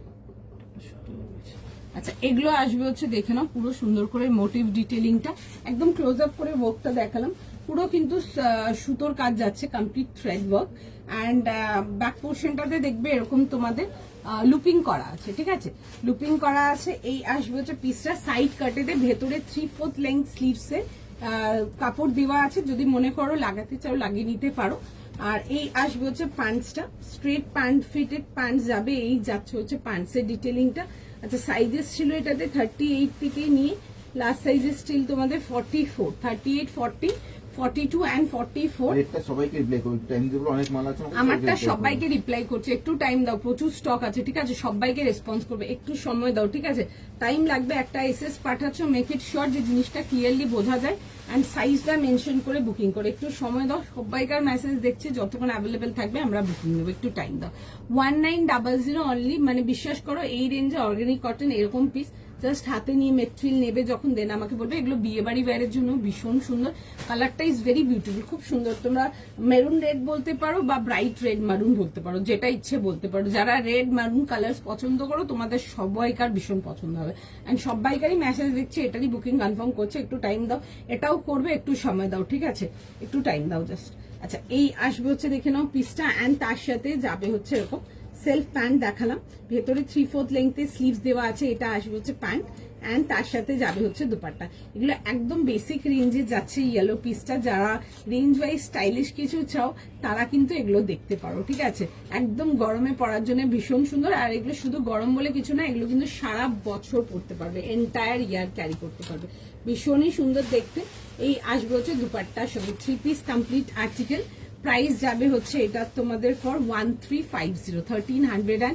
আচ্ছা এগুলো আসবে হচ্ছে দেখে নাও, পুরো সুন্দর করে মোটিভ ডিটেলিংটা, একদম ক্লোজ আপ করে ওয়ার্কটা দেখালাম, পুরো কিন্তু সুতোর কাজ যাচ্ছে, complete thread work. And back পোর্শনটাতে দেখবে এরকম তোমাদের লুপিং করা আছে, ঠিক আছে? লুপিং করা আছে। এই আসবে হচ্ছে পিসটা সাইড কাটেতে, ভেতরে 3/4 লেন্থ স্লিভসে কাপড় দেওয়া আছে, যদি মনে করো লাগাতে চাও লাগিয়ে নিতে পারো। আর এই আসবে হচ্ছে প্যান্টসটা, স্ট্রেট প্যান্ট, ফিটেড প্যান্টস যাবে, এই যাচ্ছে হচ্ছে প্যান্টসের ডিটেলিংটা। আচ্ছা সাইজেস ছিল এটাতে 38 থেকে নিয়ে লাস্ট সাইজেস স্টিল তোমাদের 44, 38, 40, 42 and 44। রেটটা সবাইকে রিপ্লাই করবে, টাইম দেবো, অনেক মাল আছে আমারটা সবাইকে রিপ্লাই করছে, একটু টাইম দাও, প্রচুর স্টক আছে, ঠিক আছে, সবাইকে রেসপন্স করবে, একটু সময় দাও, ঠিক আছে, টাইম লাগবে। একটা এসএস পাঠাচ্ছ, মেক ইট শিওর যে জিনিসটা ক্লিয়ারলি বোঝা যায় এন্ড সাইজটা মেনশন করে বুকিং করে, একটু সময় দাও, সবাইকার মেসেজ দেখছি, যতক্ষণ অ্যাভেলেবেল থাকবে আমরা বুকিং নেবো, একটু টাইম দাও। 1900 অনলি, মানে বিশ্বাস করো এই রেঞ্জে অর্গানিক কটন এরকম পিস জাস্ট হাতে নিয়ে মেটেরিয়াল নেবে যখন দেন আমাকে বলবে, এগুলো বিয়ে বাড়ি ওয়্যারের জন্য ভীষণ সুন্দর, কালারটা ইজ ভেরি বিউটিফুল, খুব সুন্দর। তোমরা মেরুন রেড বলতে পারো বা ব্রাইট রেড মারুন বলতে পারো, যেটা ইচ্ছে বলতে পারো। যারা রেড মারুন কালার পছন্দ করো তোমাদের সবাইকার ভীষণ পছন্দ হবে এন্ড সবাইকারই মেসেজ দিচ্ছে, এটারই বুকিং কনফার্ম করছে, একটু টাইম দাও, এটাও করবে, একটু সময় দাও, ঠিক আছে, একটু টাইম দাও জাস্ট। আচ্ছা, এই আসবে হচ্ছে দেখে নাও পিসটা এন্ড তার সাথে যাবে হচ্ছে এরকম সেলফ প্যান্ট দেখালাম, ভেতরে 3/4 লেংথে স্লিভস দেওয়া আছে, এটা আসবে হচ্ছে প্যান্ট এন্ড তার সাথে যাবে হচ্ছে দুপাট্টা। এগুলো একদম বেসিক রেঞ্জে যাচ্ছে ইয়েলো পিসটা, যারা রেঞ্জ ওয়াইজ স্টাইলিশ কিছু চাও তারা কিন্তু এগুলো দেখতে পারো, ঠিক আছে, একদম গরমে পরার জন্য ভীষণ সুন্দর। আর এগুলো শুধু গরম বলে কিছু না, এগুলো কিন্তু সারা বছর পরতে পারবে, এন্টায়ার ইয়ার ক্যারি করতে পারবে, ভীষণই সুন্দর দেখতে। এই আসবে হচ্ছে দুপাট্টার সঙ্গে, 3 পিস কমপ্লিট আর্টিকেল। প্রাইস যাবে হচ্ছে এটা তোমাদের ফর 1350, 1350।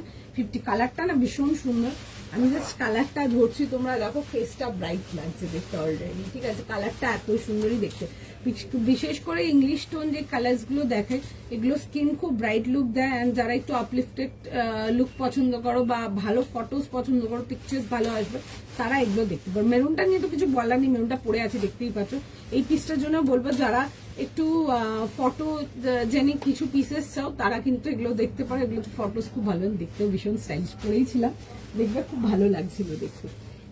কালারটা না ভীষণ সুন্দর, আমি জাস্ট কালারটা ধরছি, তোমরা দেখো ফেসটা ব্রাইট লাগছে দেখতে অলরেডি, ঠিক আছে, কালারটা এত সুন্দরই দেখতে। বিশেষ করে ইংলিশ টোন যে কালার্স গুলো দেখে এগুলো স্কিন খুব ব্রাইট লুক দেয় এন্ড যারা একটু আপলিফটেড লুক পছন্দ করো বা ভালো ফটোস পছন্দ করো, পিকচার্স ভালো আসবে, তারা এগুলো দেখতে পারো। মেরুনটা নিয়ে তো কিছু বলার নেই, মেরুনটা পড়ে আছে দেখতেই পাচ্ছ। এই পিসটার জন্য বলবো যারা একটু ফটো জেনিক কিছু পিসেস চাও তারা কিন্তু এগুলো দেখতে পারো, এগুলো ফটোস খুব ভালো, দেখতেও ভীষণ স্টাইলিশ করেইছিলাম, দেখবে খুব ভালো লাগছিল দেখতে।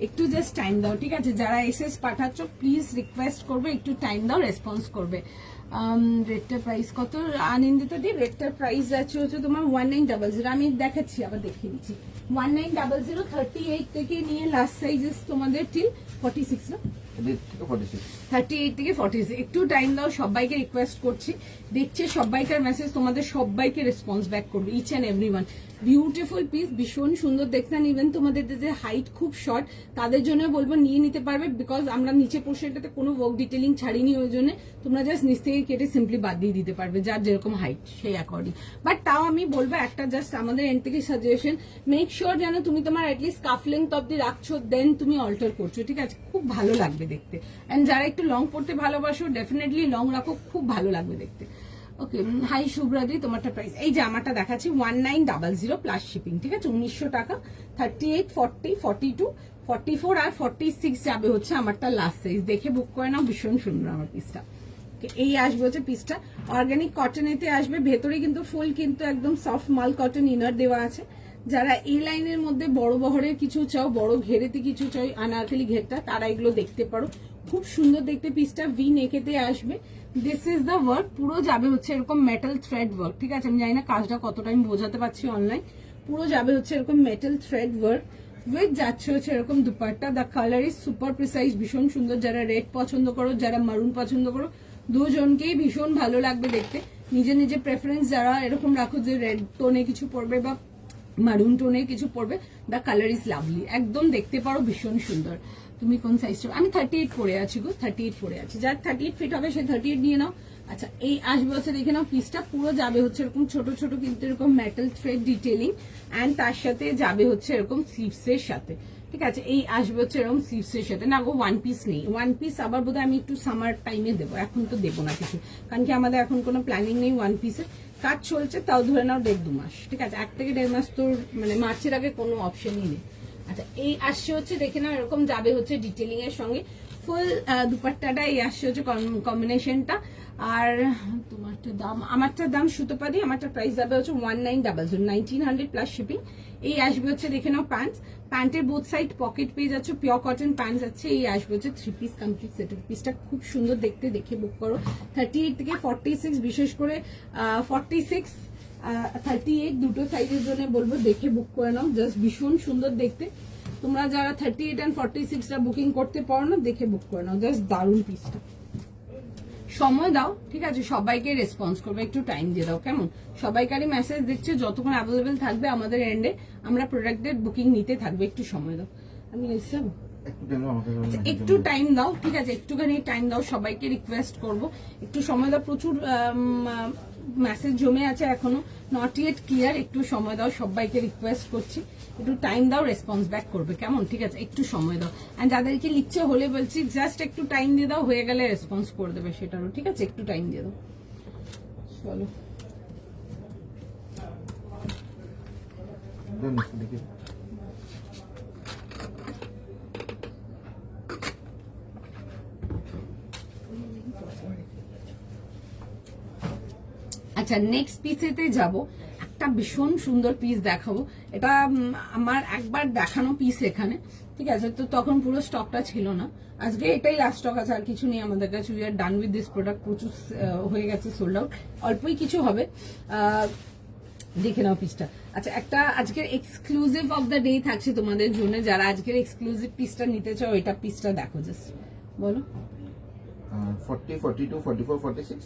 একটু জাস্ট টাইম দাও, ঠিক আছে, যারা এসএস পাঠাচ্ছ প্লিজ রিকোয়েস্ট করবে, একটু টাইম দাও, রেসপন্স করবে। রেটটার প্রাইস কত আনন্দিতা দি? রেটটার প্রাইস আছে হচ্ছে তোমার 1900, আমি দেখাচ্ছি, আবার দেখিয়ে দিচ্ছি। 1900, 38 থেকে নিয়ে লাস্ট সাইজেস তোমাদের টিল 46 না, 38 থেকে 46। একটু টাইম দাও, সবাইকে রিকোয়েস্ট করছি, দেখছে সবাইকার মেসেজ, তোমাদের সবাইকে রেসপন্স ব্যাক করবে, each and everyone. Beautiful piece, ভীষণ সুন্দর দেখতে। ইভেন তোমাদের যে হাইট খুব শর্ট তাদের জন্য বলবো নিয়ে নিতে পারবে, বিকজ আমরা নিচে পোর্শনটাতে কোনো ওয়ার্ক ডিটেলিং ছাড়িনি, ওই জন্য তোমরা জাস্ট নিচ থেকে কেটে সিম্পলি বাদ দিয়ে দিতে পারবে, যার যেরকম হাইট সেই অ্যাকর্ডিং। বাট তাও আমি বলবো একটা জাস্ট আমাদের এন্ড থেকে সাজেশন, মেক শিওর যেন তুমি তোমার অ্যাটলিস্ট কাফ লেন্থ অব্দি রাখছো, দেন তুমি অল্টার করছো, ঠিক আছে, খুব ভালো লাগবে দেখতে। এন্ড যারা একটু লং পড়তে ভালোবাসো ডেফিনেটলি লং রাখো, খুব ভালো লাগবে দেখতে। ওকে, হাই শুভ্রাদি, তোমারটা প্রাইস এই জামাটা দেখাচ্ছি 1900 প্লাস শিপিং, ঠিক আছে, 1900 টাকা। 38, 40, 42, 44 আর 46 যাবে হচ্ছে আমারটা লাস্ট সাইজ, দেখে বুক করে নাও, ভীষণ সুন্দর আমার পিসটা। এই আসবে হচ্ছে পিসটা অর্গানিক কটনেতে আসবে, ভেতরে কিন্তু ফুল কিন্তু একদম সফট মাল কটন ইনার দেওয়া আছে। যারা এই লাইনের মধ্যে বড় বহরের কিছু চাও, বড় ঘেরেতে কিছু চাও, আনারকলি ঘেরটা, তারা এগুলো দেখতে পারো, খুব সুন্দর দেখতে পিসটা, ভি নেকেতে আসবে। দিস ইজ দ্য ওয়ার্ক, পুরো যাবে হচ্ছে এরকম মেটাল থ্রেড ওয়ার্ক, ঠিক আছে, আমি জানি না কাজটা কতটা আমি বোঝাতে পারছি অনলাইন, পুরো যাবে হচ্ছে এরকম মেটাল থ্রেড ওয়ার্ক উইথ যাচ্ছে হচ্ছে এরকম dupatta. The colour is super precise, ভীষণ সুন্দর। যারা রেড পছন্দ করো, যারা মারুন পছন্দ করো, দুজনকেই ভীষণ ভালো লাগবে দেখতে। নিজে নিজে প্রেফারেন্স যারা এরকম রাখো যে রেড টোনে কিছু পড়বে বা মারুন টোনে কিছু পড়বে, দ্য কালার ইজ লাভলি, একদম দেখতে পারো, ভীষণ সুন্দর। তুমি কোন সাইজটা? আমি 38 পরে আছি গো, 38 পরে আছি, যার 38 ফিট হবে সে 38 নিয়ে নাও। আচ্ছা, এই আসবে হচ্ছে দেখে নাও পিসটা, পুরো যাবে হচ্ছে এরকম ছোট ছোট কিন্তু এরকম মেটাল থ্রেড ডিটেলিং এন্ড তার সাথে যাবে হচ্ছে এরকম স্লিভস এর সাথে, ঠিক আছে, এই আসবে হচ্ছে এরকম স্লিভস এর সাথে। না গো, ওয়ান পিস নেই, ওয়ান পিস আবার বোধহয় আমি একটু সামার টাইমে দেবো, এখন তো দেবো না কিছু, কারণ কি আমাদের এখন কোনো প্ল্যানিং নেই ওয়ান পিসের। কাজ চলছে, তাও ধরে নাও 1.5-2 মাস, ঠিক আছে, 1 থেকে 1.5 মাস তোর মানে মার্চের আগে কোনো অপশনই নেই। আচ্ছা, এই আসছে হচ্ছে দেখে নাও এরকম যাবে হচ্ছে ডিটেলিং এর সঙ্গে ফুল দুপাট্টাটা, এই আসছে হচ্ছে কম্বিনেশনটা। আর তোমারটা দাম, আমারটার দাম সুতোপাদি, আমারটা প্রাইস যাবে হচ্ছে 1900, 1900 প্লাস শিপিং। এই আসবে হচ্ছে দেখে নাও প্যান্টস, প্যান্টের বোথ সাইড পকেট পেয়ে যাচ্ছে, পিওর কটন প্যান্ট যাচ্ছে। এই আসবে হচ্ছে 3 পিস কমপ্লিট সেট, পিসটা খুব সুন্দর দেখতে, দেখে বুক করো। 38 থেকে 46, বিশেষ করে 46, 38 দুটো সাইজের জন্য বলবো দেখে বুক করে নাও, জাস্ট ভীষণ সুন্দর দেখতে। তোমরা যারা 38 and 46টা বুকিং করতে পারো না, দেখে বুক করে নাও, জাস্ট দারুণ পিসটা। সময় দাও, ঠিক আছে, সবাইকে রেসপন্স করবে, একটু টাইম দিয়ে দাও, কেমন? সবাইকারই মেসেজ দিচ্ছে, যতক্ষণ অ্যাভেলেবেল থাকবে আমাদের এন্ডে আমরা প্রোডাক্টের বুকিং নিতে থাকবে, একটু সময় দাও। আমি এসে একটু টাইম দাও আমাকে একটু টাইম দাও, ঠিক আছে, একটুখানি টাইম দাও, সবাইকে রিকোয়েস্ট করব একটু সময় দাও। প্রচুর মেসেজ জমে আছে এখনো, নট ইয়েট ক্লিয়ার, একটু সময় দাও, সবাইকে রিকোয়েস্ট করছি একটু টাইম দাও, রেসপন্স ব্যাক করবে, কেমন? ঠিক আছে, একটু সময় দাও। এন্ড যাদেরকে লিখছে হলে বলছি জাস্ট একটু টাইম দিয়ে দাও, হয়ে গেলে রেসপন্স করে দেবে সেটারও, ঠিক আছে, একটু টাইম দিয়ে দাও। চলো দেখি আচ্ছা, নেক্সট পিসেতে যাব, একটা ভীষণ সুন্দর পিস দেখাবো। এটা আমার একবার দেখানো পিস এখানে, ঠিক আছে, তো তখন পুরো স্টকটা ছিল না। আজকে এটাই লাস্ট স্টক আছে, আর কিছু নেই আমাদের কাছে। We are done with this product, প্রচুর হয়ে গেছে, সোল্ড আউট, অল্পই কিছু হবে। দেখে নাও পিসটা। আচ্ছা, একটা আজকের এক্সক্লুসিভ অফ দ্য ডে থাকছে তোমাদের জন্য, যারা আজকের এক্সক্লুসিভ পিসটা নিতে চাও, এটা পিসটা দেখো জাস্ট, বলো। 40, 42, 44, 46,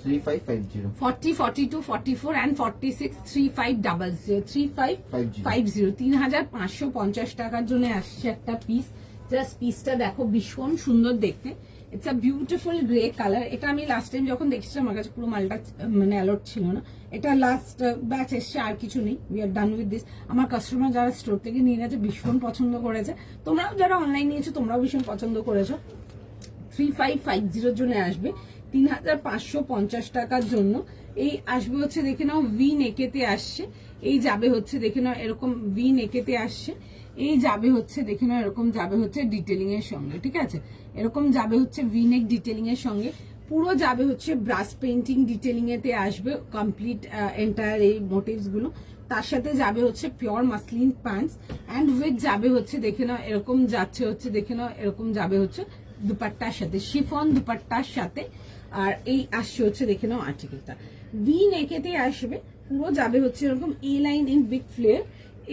3550. 40, 42, 44 and 46, 3500, 3550, 3550 টাকার জন্য আসছে একটা পিস। জাস্ট পিসটা দেখো, ভীষণ সুন্দর দেখতে। It's a beautiful grey colour. এটা আমি লাস্ট টাইম যখন দেখছি আমার কাছে পুরো মালটা মানে অ্যালার্ট ছিল না। এটা লাস্ট ব্যাচ এসছে, আর কিছু নেই। We are done with this. আমার কাস্টমার যারা স্টোর থেকে নিয়ে গেছে ভীষণ পছন্দ করেছে, তোমরাও যারা অনলাইন নিয়েছো তোমরাও ভীষণ পছন্দ করেছো। 3550 জন্য আসবে 3550 টাকার জন্য। এই আসবে হচ্ছে দেখে নাও ভি নেকেতে আসছে, এই যাবে হচ্ছে দেখে নাও এরকম ভি নেকেতে আসছে, এই যাবে হচ্ছে দেখে নাও এরকম যাবে হচ্ছে ডিটেলিং এর সঙ্গে, ঠিক আছে, এরকম যাবে হচ্ছে ভি নেক ডিটেলিং এর সঙ্গে। পুরো যাবে হচ্ছে ব্রাশ পেইন্টিং ডিটেলিং এতে আসবে কমপ্লিট এন্টায়ার এই মোটিভস গুলো। তার সাথে যাবে হচ্ছে pure muslin pants and with যাবে হচ্ছে দেখে নাও এরকম যাচ্ছে হচ্ছে দেখে নাও এরকম যাবে হচ্ছে দুপাট্টার সাথে, শিফন দুপাট্টার সাথে। আর এই আসছে হচ্ছে দেখে নাও আর্টিকেলটা ভি নেকেতে আসবে, পুরো যাবে হচ্ছে এরকম এ লাইন ইন বিগ ফ্লেয়ার।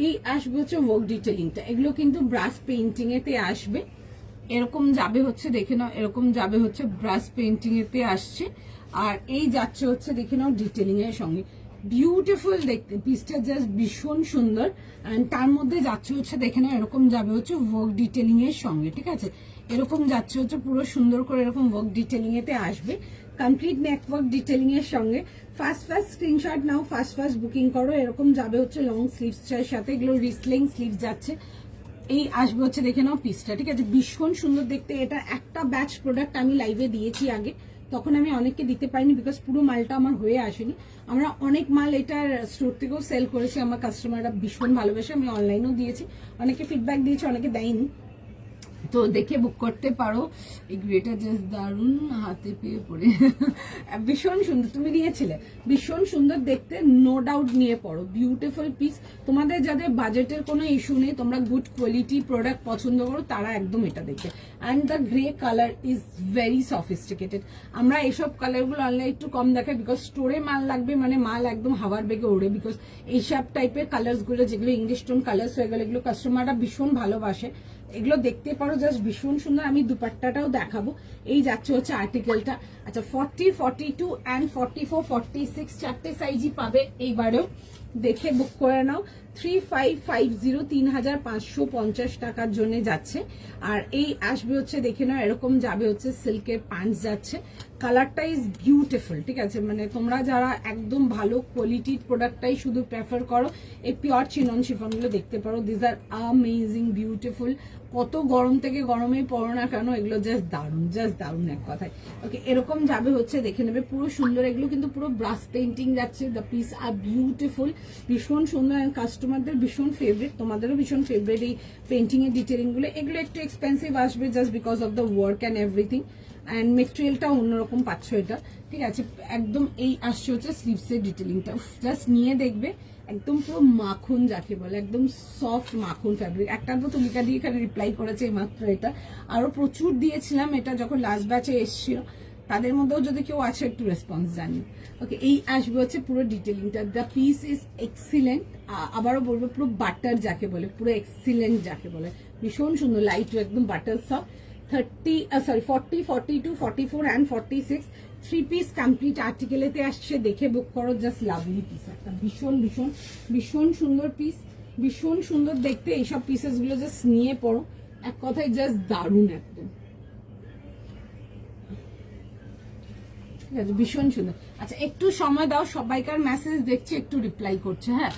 এই আসবে হচ্ছে ওয়ার্ক ডিটেলিংটা, এগুলো কিন্তু ব্রাশ পেইন্টিং এতে আসবে, এরকম যাবে হচ্ছে দেখে নাও এরকম যাবে হচ্ছে ব্রাশ পেইন্টিং এতে আসছে। আর এই যাচ্ছে হচ্ছে দেখে নাও ডিটেলিং এর সঙ্গে। বিউটিফুল দেখতে পিসটা, জাস্ট ভীষণ সুন্দর। অ্যান্ড তার মধ্যে যাচ্ছে হচ্ছে দেখে নাও এরকম যাবে হচ্ছে ওয়ার্ক ডিটেলিং এর সঙ্গে, ঠিক আছে, এরকম যাচ্ছে হচ্ছে পুরো সুন্দর করে এরকম ওয়ার্ক ডিটেলিং এতে আসবে, কমপ্লিট নেটওয়ার্ক ডিটেলিং এর সঙ্গে। ফার্স্ট স্ক্রিনশট নাও, ফার্স্ট বুকিং করো। এরকম যাবে হচ্ছে লং স্লিভস এর সাথে, এগুলো রিসলিং স্লিভ যাচ্ছে। এই আসবে হচ্ছে দেখে নাও পিসটা, ঠিক আছে, ভীষণ সুন্দর দেখতে। এটা একটা ব্যাচ প্রোডাক্ট আমি লাইভে দিয়েছি আগে, তখন আমি অনেককে দিতে পারিনি বিকজ পুরো মালটা আমার হয়ে আসেনি। আমরা অনেক মাল এটার স্টোর থেকেও সেল করেছি, আমার কাস্টমাররা ভীষণ ভালোবেসে, আমি অনলাইনেও দিয়েছি, অনেকে ফিডব্যাক দিয়েছে, অনেকে দেয়নি, তো দেখে বুক করতে পারো। এই গ্রেটা জাস্ট দারুন, হাতে পেয়ে পড়ে ভীষণ সুন্দর। তুমি নিয়েছিলে, ভীষণ সুন্দর দেখতে, নো ডাউট নিয়ে পড়ো, বিউটিফুল পিস। তোমাদের যাদের বাজেটের কোনো ইস্যু নেই, তোমরা গুড কোয়ালিটি প্রোডাক্ট পছন্দ করো, তারা একদম এটা দেখবে। And the grey colour is very sophisticated. আমরা এইসব কালারগুলো অনলাইন একটু কম দেখাই বিকজ স্টোরে মাল লাগবে, মানে মাল একদম হাওয়ার বেগে ওড়ে, বিকজ এইসব টাইপের কালার্স গুলো যেগুলো ইংলিশ টোন কালার্স হয়ে গেল, এগুলো কাস্টমাররা ভীষণ ভালোবাসে, এগুলো দেখতে পারো, জাস্ট ভীষণ সুন্দর। আমি দুপাট্টাটাও দেখাবো। এই যাচ্ছে হচ্ছে আর্টিকেলটা। আচ্ছা, 40, 42 অ্যান্ড 44, 46 চারটে সাইজই পাবে এইবারেও, দেখে বুক করে নাও। 3550, 3550 টাকার জন্য যাচ্ছে। আর এই আসবে হচ্ছে দেখে নাও এরকম যাবে হচ্ছে সিল্কের প্যান্টস যাচ্ছে। কালারটা ইজ বিউটিফুল, ঠিক আছে, মানে তোমরা যারা একদম ভালো কোয়ালিটির প্রোডাক্টটাই শুধু প্রেফার করো, এই পিওর চিনন শিফনগুলো দেখতে পারো। This are amazing beautiful. কত গরম থেকে গরমেই পড়ো না কেন, এগুলো জাস্ট দারুণ এক কথায়। ওকে, এরকম যাবে হচ্ছে দেখে নেবে, পুরো সুন্দর। এগুলো কিন্তু পুরো ব্রাশ পেইন্টিং যাচ্ছে। দ্য পিস আর বিউটিফুল, ভীষণ সুন্দর। অ্যান্ড কাস্টমারদের ভীষণ ফেভারিট, তোমাদেরও ভীষণ ফেভারিট এই পেইন্টিং এর ডিটেলিং গুলো। এগুলো একটু এক্সপেন্সিভ আসবে just because of the work and everything, and মেটেরিয়ালটা অন্যরকম পাচ্ছ এটা, ঠিক আছে। একদম এই আসছে হচ্ছে স্লিভস এর ডিটেলিংটা, জাস্ট নিয়ে দেখবে, একদম পুরো মাখন যাকে বলে, একদম সফট মাখন ফ্যাব্রিক। একটা তো তুলিকা দিয়ে এখানে রিপ্লাই করেছে মাত্র, এটা আরো প্রচুর দিয়েছিলাম এটা যখন লাস্ট ব্যাচে এসেছিল, তাদের মধ্যেও যদি কেউ আছে একটু রেসপন্স জানি। ওকে, এই আসবে হচ্ছে পুরো ডিটেলিংটা। দ্য পিস ইজ এক্সিলেন্ট, আবারও বলবো পুরো বাটার যাকে বলে, পুরো এক্সিলেন্ট যাকে বলে, ভীষণ সুন্দর, লাইট একদম butter soft. 40, 42, 44 and 46 three piece complete আর্টিকেলেতে আসছে, দেখে বুক করো। জাস্ট লাভলি পিস একটা, ভীষণ সুন্দর পিস, ভীষণ সুন্দর দেখতে। এইসব পিসেস গুলো জাস্ট নিয়ে পড়ো, এক কথায় জাস্ট দারুণ একদম, ঠিক আছে, ভীষণ সুন্দর। আচ্ছা একটু সময় দাও, সবাইকার মেসেজ দেখছি, একটু রিপ্লাই করছে। হ্যাঁ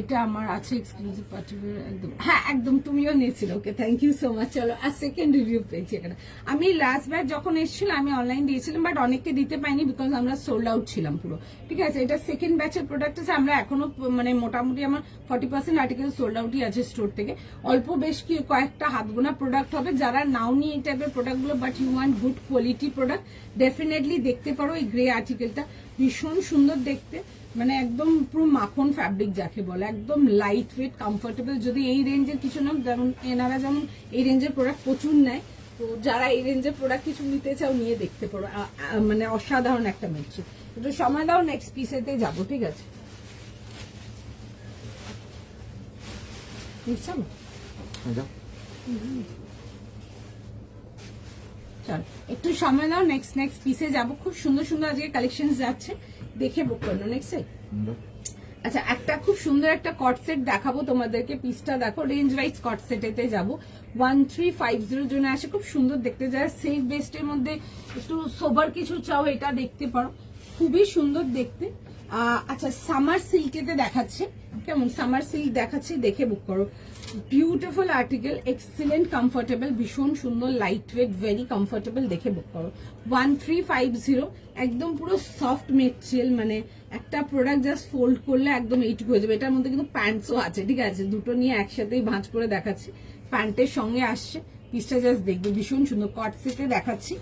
এটা আমার আছে এক্সক্লুসিভ পার্টিকুলার, একদম হ্যাঁ একদম, তুমিও নিয়েছিল, okay thank you so much. চলো আর সেকেন্ড রিভিউ পেয়েছি এখানে। আমি লাস্ট বার যখন এসেছিল আমি অনলাইন দিয়েছিলাম, বাট অনেককে দিতে পাইনি বিকজ আমরা সোল্ড আউট ছিলাম পুরো, ঠিক আছে। এটা সেকেন্ড ব্যাচের প্রোডাক্ট আছে, আমরা এখনো মানে মোটামুটি আমার 40% আর্টিকেল সোল্ড আউটই আছে স্টোর থেকে। অল্প বেশ কি কয়েকটা হাত গোনা প্রোডাক্ট হবে, যারা নাও নিয়ে এই টাইপের প্রোডাক্টগুলো but you want good quality product, definitely দেখতে পারো। এই গ্রে আর্টিকেলটা ভীষণ সুন্দর দেখতে, মানে একদম পুরো মাখন ফ্যাব্রিক যাকে বলে, একদম লাইট ওয়েট কমফোর্টেবল। যদি এই রেঞ্জের কিছু না, যেমন এনারা যেমন এই রেঞ্জের প্রোডাক্ট প্রচুর নেয়, তো যারা এই রেঞ্জের প্রোডাক্ট কিছু নিতে চাও নিয়ে দেখতে পারো, মানে অসাধারণ একটা মেট্রিক। একটু সময় দাও, নেক্সট পিসেতে যাবো, ঠিক আছে। নিশ্চয় চল একটু সময় দাও, নেক্সট পিসে যাবো। খুব সুন্দর সুন্দর আজকে কালেকশন যাচ্ছে, দেখে বুক করো নেক্সট। আচ্ছা একটা খুব সুন্দর একটা কট সেট দেখাবো তোমাদেরকে, পিসটা দেখো, রেঞ্জ ওয়াইজ কট সেটেতে যাবো। 1350 জন্য আসে, খুব সুন্দর দেখতে, যায় সেফ বেস্টের মধ্যে একটু সোবার কিছু চাও এটা দেখতে পারো, খুবই সুন্দর দেখতে। আচ্ছা সামার সিল্কেতে দেখাচ্ছে, কেমন সামার সিল্ক দেখাচ্ছে, দেখে বুক করো। বিউটিফুল আর্টিকেল, এক্সিলেন্ট কমফোর্টেবল, ভীষণ সুন্দর, লাইট ওয়েট, ভেরি কমফোর্টেবল, দেখে বুক করো। 1350, একদম পুরো সফট মেটেরিয়াল, মানে একটা প্রোডাক্ট জাস্ট ফোল্ড করলে একদম এইটুকু হয়ে যাবে। এটার মধ্যে কিন্তু প্যান্টসও আছে, ঠিক আছে, দুটো নিয়ে একসাথেই ভাঁজ করে দেখাচ্ছি, প্যান্টের সঙ্গে আসছে। পিসটা জাস্ট দেখবে, ভীষণ সুন্দর কট সেটে দেখাচ্ছি।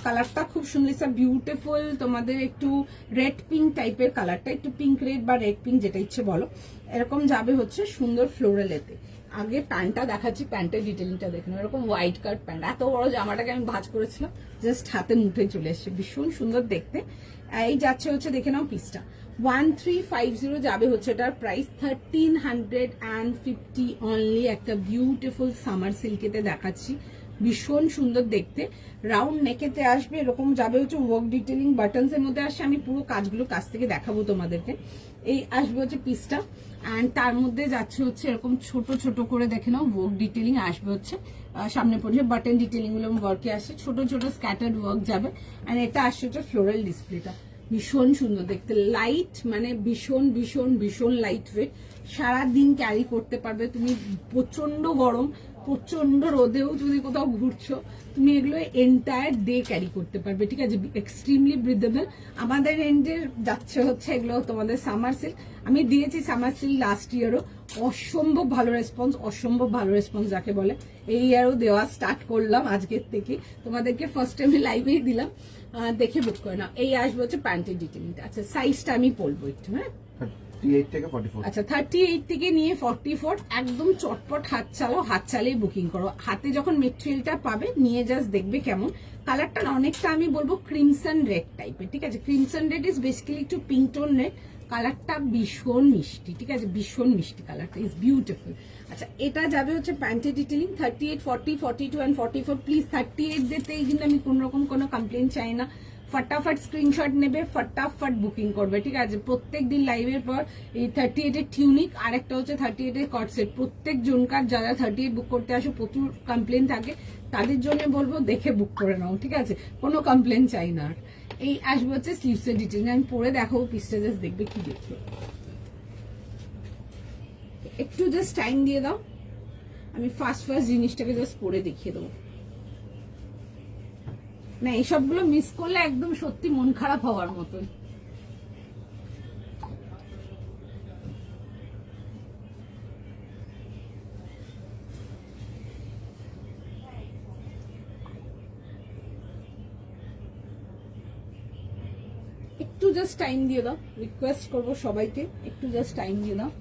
কালারটা খুব সুন্দর, বিউটিফুল, তোমাদের একটু রেড পিঙ্ক টাইপের কালারটা, একটু পিঙ্ক রেড বা রেড পিঙ্ক যেটা ইচ্ছে বলো, এরকম যাবে হচ্ছে সুন্দর ফ্লোরালেতে। আগে প্যান্টটা দেখাচ্ছি, প্যান্টের ডিটেলিংটা দেখুন, এরকম হোয়াইট কাট প্যান্ট, এত বড় জামাটাকে আমি ভাঁজ করেছিলাম, জাস্ট হাতে মুঠে চলে এসছে, ভীষণ সুন্দর দেখতে। এই যাচ্ছে হচ্ছে, দেখে নাও পিসটা 1350 যাবে হচ্ছে, এটার প্রাইস 1350 অনলি। একটা বিউটিফুল সামার সিল্কেতে দেখাচ্ছি, ভীষণ সুন্দর দেখতে, রাউন্ড নেকেতে আসবে, এরকম যাবে হচ্ছে ওয়ার্ক ডিটেলিং, বাটনস এর মধ্যে আসছে। আমি পুরো কাজগুলো কাছ থেকে দেখাবো তোমাদেরকে। এই আসবে হচ্ছে পিসটা, অ্যান্ড তার মধ্যে যাচ্ছে হচ্ছে এরকম ছোট ছোট করে দেখে নাও ওয়ার্ক ডিটেলিং আসবে হচ্ছে, সামনে পড়ছে বাটন ডিটেলিং গুলো ওয়ার্কে আসছে, ছোট ছোট স্ক্যাটার্ড ওয়ার্ক যাবে। অ্যান্ড এটা আসছে হচ্ছে ফ্লোরাল ডিসপ্লেটা, ভীষণ সুন্দর দেখতে, লাইট, মানে ভীষণ ভীষণ ভীষণ লাইট ওয়েট, সারাদিন ক্যারি করতে পারবে তুমি। প্রচন্ড গরম, প্রচন্ড রোদেও যদি কোথাও ঘুরছো, তুমি এগুলো এন্টায়ার ডে ক্যারি করতে পারবে, ঠিক আছে, এক্সট্রিমলি ব্রিদেবল। আমাদের রেঞ্জের যাচ্ছে হচ্ছে এগুলো তোমাদের সামার সিল্ক, আমি দিয়েছি সামার সিল্ক লাস্ট ইয়ারও, অসম্ভব ভালো রেসপন্স, অসম্ভব ভালো রেসপন্স যাকে বলে। এই ইয়ারও দেওয়া স্টার্ট করলাম আজকের থেকে, তোমাদেরকে ফার্স্ট টাইমে লাইভেই দিলাম, দেখে বুক করে না। এই আসবে হচ্ছে প্যান্টের ডিটেলিংটা। আচ্ছা সাইজটা আমি বলবো একটু, হ্যাঁ 38 থেকে 44। আচ্ছা 38 থেকে নিয়ে 44, একদম চটপট হাত চালাও, হাত চালিয়ে বুকিং করো। হাতে যখন মেটেরিয়ালটা পাবে নিয়ে জাস্ট দেখবে কেমন। কালারটা অনেকটা আমি বলবো ক্রিমসন রেড টাইপের, ঠিক আছে, ক্রিমসন রেড ইজ বেসিক্যালি একটু পিঙ্ক টোন রেড, কালারটা ভীষণ মিষ্টি, ঠিক আছে, ভীষণ মিষ্টি কালারটা, ইজ বিউটিফুল। আচ্ছা এটা যাবে হচ্ছে প্যান্টের ডিটেলিং 38, 40, 42 অ্যান্ড 44। প্লিজ 38 দিতেই কিন্তু আমি কোন রকম কোনো কমপ্লেন চাই না, ফটাফট স্ক্রিনশট নেবে, ফটাফট বুকিং করবে, ঠিক আছে। প্রত্যেক দিন লাইভের পর এই 38 এর টিউনিক আর একটা হচ্ছে 38 এর কট সেট, প্রত্যেক জনকার যারা 38 বুক করতে আসো প্রচুর কমপ্লেন থাকে, তাদের জন্য বলবো দেখে বুক করে নাও, ঠিক আছে, কোনো কমপ্লেন চাই না। আর এই আসবে হচ্ছে স্লিভসের ডিটেইল, আমি পরে দেখাবো পিসটা, জাস্ট দেখবে কি দেখবে। একটু জাস্ট টাইম দিয়ে দাও, আমি ফার্স্ট জিনিসটাকে জাস্ট পরে দেখিয়ে দেবো। না এইসবগুলো মিস করলে একদম সত্যি মন খারাপ হওয়ার মতন। একটু জাস্ট টাইম দিয়ে দাও, রিকোয়েস্ট করবো সবাইকে, একটু জাস্ট টাইম দিয়ে দাও।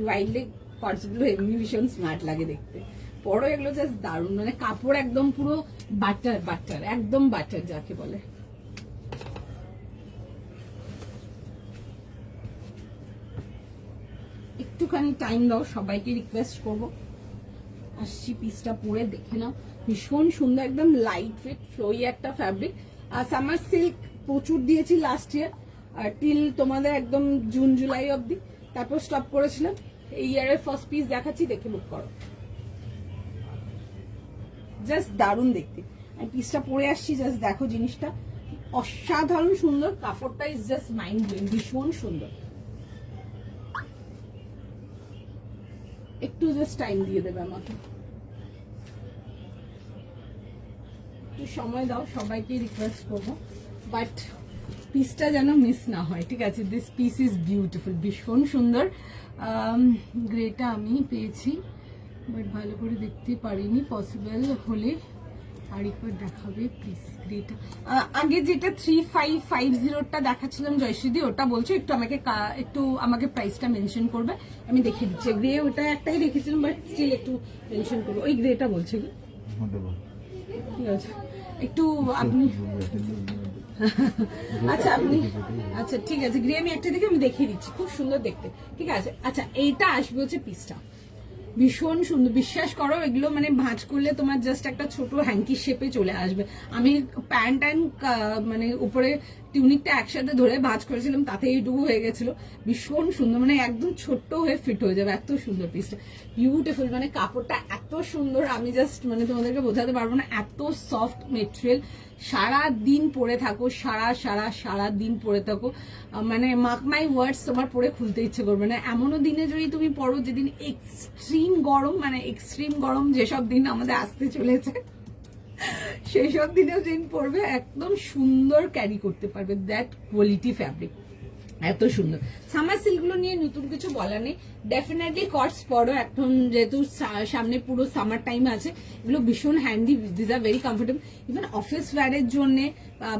ওয়াইল্ড পার্টসগুলো এমনি ভীষণ স্মার্ট লাগে দেখতে, পরো এগুলো জাস্ট দারুণ, মানে কাপড় একদম পুরো বাটার বাটার, একদম বাটার যাকে বলে। একটুখানি টাইম দাও, সবাইকে রিকোয়েস্ট করবো। আসছি পিসটা পরে দেখে নাও, ভীষণ সুন্দর, একদম লাইট ওয়েট ফ্লোই একটা ফ্যাব্রিক। আর সামার সিল্ক প্রচুর দিয়েছি লাস্ট ইয়ার, আর টিল তোমাদের একদম জুন জুলাই অব্দি, তারপর স্টপ করেছিলাম। এই ইয়ারের ফার্স্ট পিস দেখাচ্ছি, দেখে বুক করো। জাস্ট দারুণ দেখতে, আমি পিসটা পরে আসছি, জাস্ট দেখো জিনিসটা অসাধারণ সুন্দর, কাপড়টা ইজ জাস্ট মাইন্ড ব্লোয়িং, ভীষণ সুন্দর। একটু জাস্ট টাইম দিয়ে দেবে আমাকে, একটু সময় দাও, সবাইকে রিকোয়েস্ট করবো, বাট পিসটা যেন মিস না হয়, ঠিক আছে। দিস পিস ইজ বিউটিফুল, ভীষণ সুন্দর। গ্রেটা আমি পেয়েছি, বাট ভালো করে দেখতে পারিনি, পসিবল হলে আরেকবার দেখাবে প্লিজ। গ্রেটা আগে যেটা 3550টা দেখাচ্ছিলাম জয়শ্রীদি, ওটা বলছো, একটু আমাকে প্রাইসটা মেনশন করবে, আমি দেখে দিচ্ছি। গ্রে ওটা একটাই রেখেছিলাম, বাট স্টিল একটু মেনশন করবো। ওই গ্রেটা বলছে কি, ঠিক আছে, একটু আপনি আচ্ছা আপনি আচ্ছা ঠিক আছে, গ্রে আমি একটা দেখে আমি দেখিয়ে দিচ্ছি, খুব সুন্দর দেখতে, ঠিক আছে। আচ্ছা এইটা আসবে হচ্ছে পিসটা, ভীষণ সুন্দর, বিশ্বাস করো এগুলো মানে ভাঁজ করলে তোমার জাস্ট একটা ছোট হ্যাঙ্কি শেপে চলে আসবে। আমি প্যান্ট অ্যান্ড মানে উপরে টিউনিকটা একসাথে ধরে ভাঁজ করেছিলাম, তাতে এইটুকু হয়ে গেছিল, ভীষণ সুন্দর, মানে একদম ছোট্ট হয়ে ফিট হয়ে যাবে, এত সুন্দর পিসটা, বিউটিফুল, মানে কাপড়টা এত সুন্দর, আমি জাস্ট মানে তোমাদেরকে বোঝাতে পারবো না, এত সফট মেটেরিয়াল, সারা দিন পরে থাকো, সারা দিন পরে থাকো, মানে মার্ক মাই ওয়ার্ডস, তোমার পরে খুলতে ইচ্ছে করবে না। এমনও দিনে যদি তুমি পড়ো যেদিন এক্সট্রিম গরম, মানে এক্সট্রিম গরম যেসব দিন আমাদের আসতে চলেছে, সেই সব দিনেও দিন পড়বে, একদম সুন্দর ক্যারি করতে পারবে, দ্যাট কোয়ালিটি ফ্যাব্রিক, এত সুন্দর। সামার সিল্কগুলো নিয়ে নতুন কিছু বলার নেই, ডেফিনেটলি কটস পরো, এখন যেহেতু সামনে পুরো সামার টাইম আছে, এগুলো ভীষণ handy, this are very comfortable, even office ওয়্যারের জন্য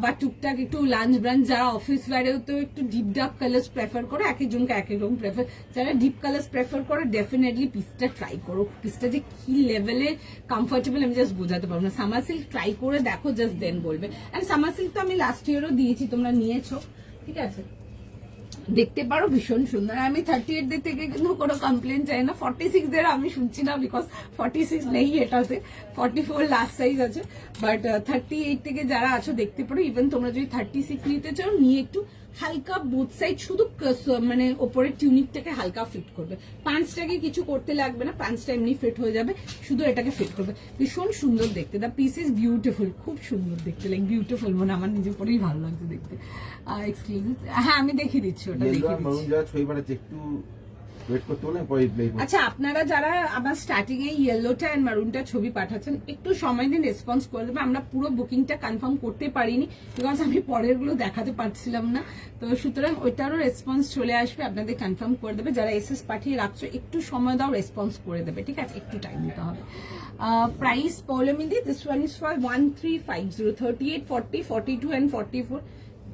বা টুকটাক একটু লাঞ্চ ব্রাঞ্চ, যারা অফিস ওয়্যারেও তো একটু ডিপ ডার্ক কালার্স প্রেফার করো, এক একজনকে এক এক রকম প্রেফার, যারা ডিপ কালার্স প্রেফার করো ডেফিনেটলি পিসটা ট্রাই করো, পিসটা যে কি লেভেলে কমফোর্টেবল আমি জাস্ট বোঝাতে পারবো না। সামার সিল্ক ট্রাই করে দেখো, জাস্ট দেন বলবে। অ্যান্ড সামার সিল্ক তো আমি লাস্ট ইয়ারও দিয়েছি, তোমরা নিয়েছো, ঠিক আছে, দেখতে পারো, ভীষণ সুন্দর। আমি 38 দের থেকে কিন্তু কোনো কমপ্লেন চাই না, 46 দের আমি শুনছি না, বিকজ 46 নেই এটাতে, 44 লাস্ট সাইজ আছে, বাট 38 থেকে যারা আছো দেখতে পারো। ইভেন তোমরা যদি 36 নিতে চাও, নিয়ে একটু হালকা বোথ সাইড, শুধু মানে ওপরের টিউনিকটাকে হালকা ফিট করবে, পাঁচটাকে কিছু করতে লাগবে না, পাঁচটা এমনি ফিট হয়ে যাবে, শুধু এটাকে ফিট করবে, ভীষণ সুন্দর দেখতে। দ্য পিস ইজ বিউটিফুল, খুব সুন্দর দেখতে, লাইক বিউটিফুল, মানে আমার নিজে পরেই ভালো লাগছে দেখতে। এক্সক্লুসিভ, হ্যাঁ আমি দেখিয়ে দিচ্ছি, ওটা দেখিয়ে দিচ্ছি। আচ্ছা আপনারা যারা আমার স্টার্টিং এ ইয়েলোটা এন্ড মারুনটা ছবি পাঠাচ্ছেন, একটু সময় দিন, রেসপন্স করে দেবে। আমরা পুরো বুকিংটা কনফার্ম করতে পারিনি, বিকজ আমি পরের গুলো দেখাতে পারছিলাম না, তো সুতরাং ওইটারও রেসপন্স চলে আসবে, আপনাদের কনফার্ম করে দেবে। যারা এসএস পাঠিয়ে রাখছো, একটু সময় দাও, রেসপন্স করে দেবে, ঠিক আছে, একটু টাইম দিতে হবে। প্রাইস পৌলমিদি, this one is for 1350, 38, 40, 42 and 44,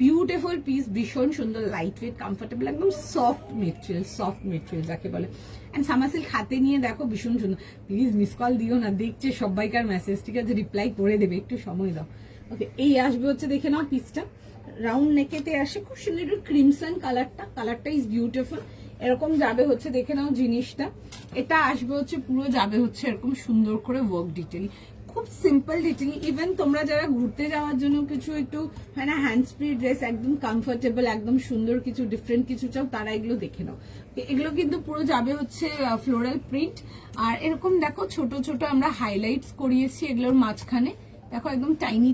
beautiful piece, ভীষণ সুন্দর, লাইট ওয়েট, কমফোর্টেবল, একদম সফট মেটেরিয়াল যাকে বলে। এন্ড সামার সিল্ক হাতে নিয়ে দেখো, ভীষণ সুন্দর। প্লিজ মিস কল দিও না, দেখছে সবাইকার মেসেজ, ঠিক আছে, রিপ্লাই করে দেবে, একটু সময় দাও। ওকে, এই আসবে হচ্ছে, দেখে নাও পিসটা, রাউন্ড নেকেতে আসে, খুব সুন্দর একটু ক্রিমসন কালারটা ইজ বিউটিফুল, এরকম যাবে হচ্ছে, দেখে নাও জিনিসটা। এটা আসবে হচ্ছে পুরো যাবে হচ্ছে এরকম সুন্দর করে ওয়ার্ক ডিটেল, খুব সিম্পল ডিটেল। ইভেন তোমরা যারা ঘুরতে যাওয়ার জন্য কিছু একটু মানে হ্যান্ড স্প্রি ড্রেস, একদম কমফোর্টেবল, একদম সুন্দর কিছু, ডিফারেন্ট কিছু চাও, তারা এগুলো দেখে নাও। এগুলো কিন্তু পুরো যাবে হচ্ছে ফ্লোরাল প্রিন্ট, আর এরকম দেখো ছোট ছোট আমরা হাইলাইটস করিয়েছি এগুলোর মাঝখানে, দেখো একদম টাইনি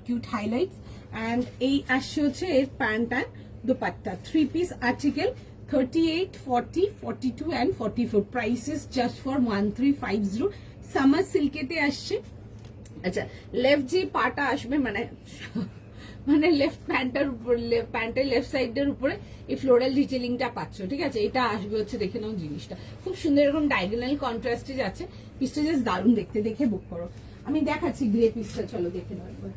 কিউট হাইলাইটস। অ্যান্ড এই আসছে হচ্ছে এর pant and dupatta, 3 piece article, 38, 40, 42 and 44, prices just for 1350। Summer সিল্কেতে আসছে। আচ্ছা, লেফট যে পাটা আসবে, মানে লেফট প্যান্টের উপর, প্যান্টের লেফট সাইডের উপরে এই ফ্লোরাল ডিটেলিংটা পাচ্ছ, ঠিক আছে, এটা আসবে হচ্ছে, দেখে নাও জিনিসটা, খুব সুন্দর, এরকম ডায়াগোনাল কন্ট্রাস্টে যাচ্ছে, পিসটা জাস্ট দারুণ দেখতে, দেখে বুক করো। আমি দেখাচ্ছি গ্রে পিসটা, চলো দেখে নাও একবার।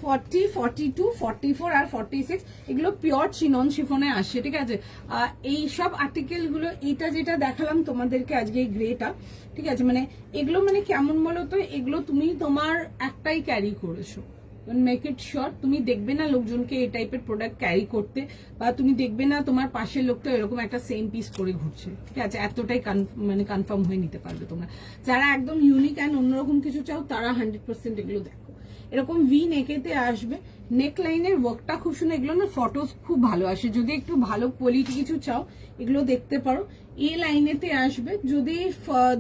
40, 42, 44 আর 46 এগুলো পিওর চিনন শিফনে আসে, ঠিক আছে। এই সব আর্টিকেল গুলো, এটা যেটা দেখালাম তোমাদেরকে আজকে, এই গ্রেটা, ঠিক আছে, মানে এগুলো মানে কেমন বলো তো, এগুলো তুমি তোমার একটাই ক্যারি করেছো, মেক ইট শিওর তুমি দেখবে না লোকজনকে এই টাইপের প্রোডাক্ট ক্যারি করতে, বা তুমি দেখবে না তোমার পাশের লোকটা এরকম একটা সেম পিস করে ঘুরছে, ঠিক আছে, এতটাই মানে কনফার্ম হয়ে নিতে পারবে তোমরা। যারা একদম ইউনিক অ্যান্ড অন্যরকম কিছু চাও, তারা 100% এগুলো দেখো। এরকম ভি নেকেতে আসবে, নেক লাইনের ওয়ার্কটা খুব সুন্দর, এগুলো না ফটোস খুব ভালো আসে, যদি একটু ভালো কোয়ালিটি কিছু চাও এগুলো দেখতে পারো। এ লাইনেতে আসবে, যদি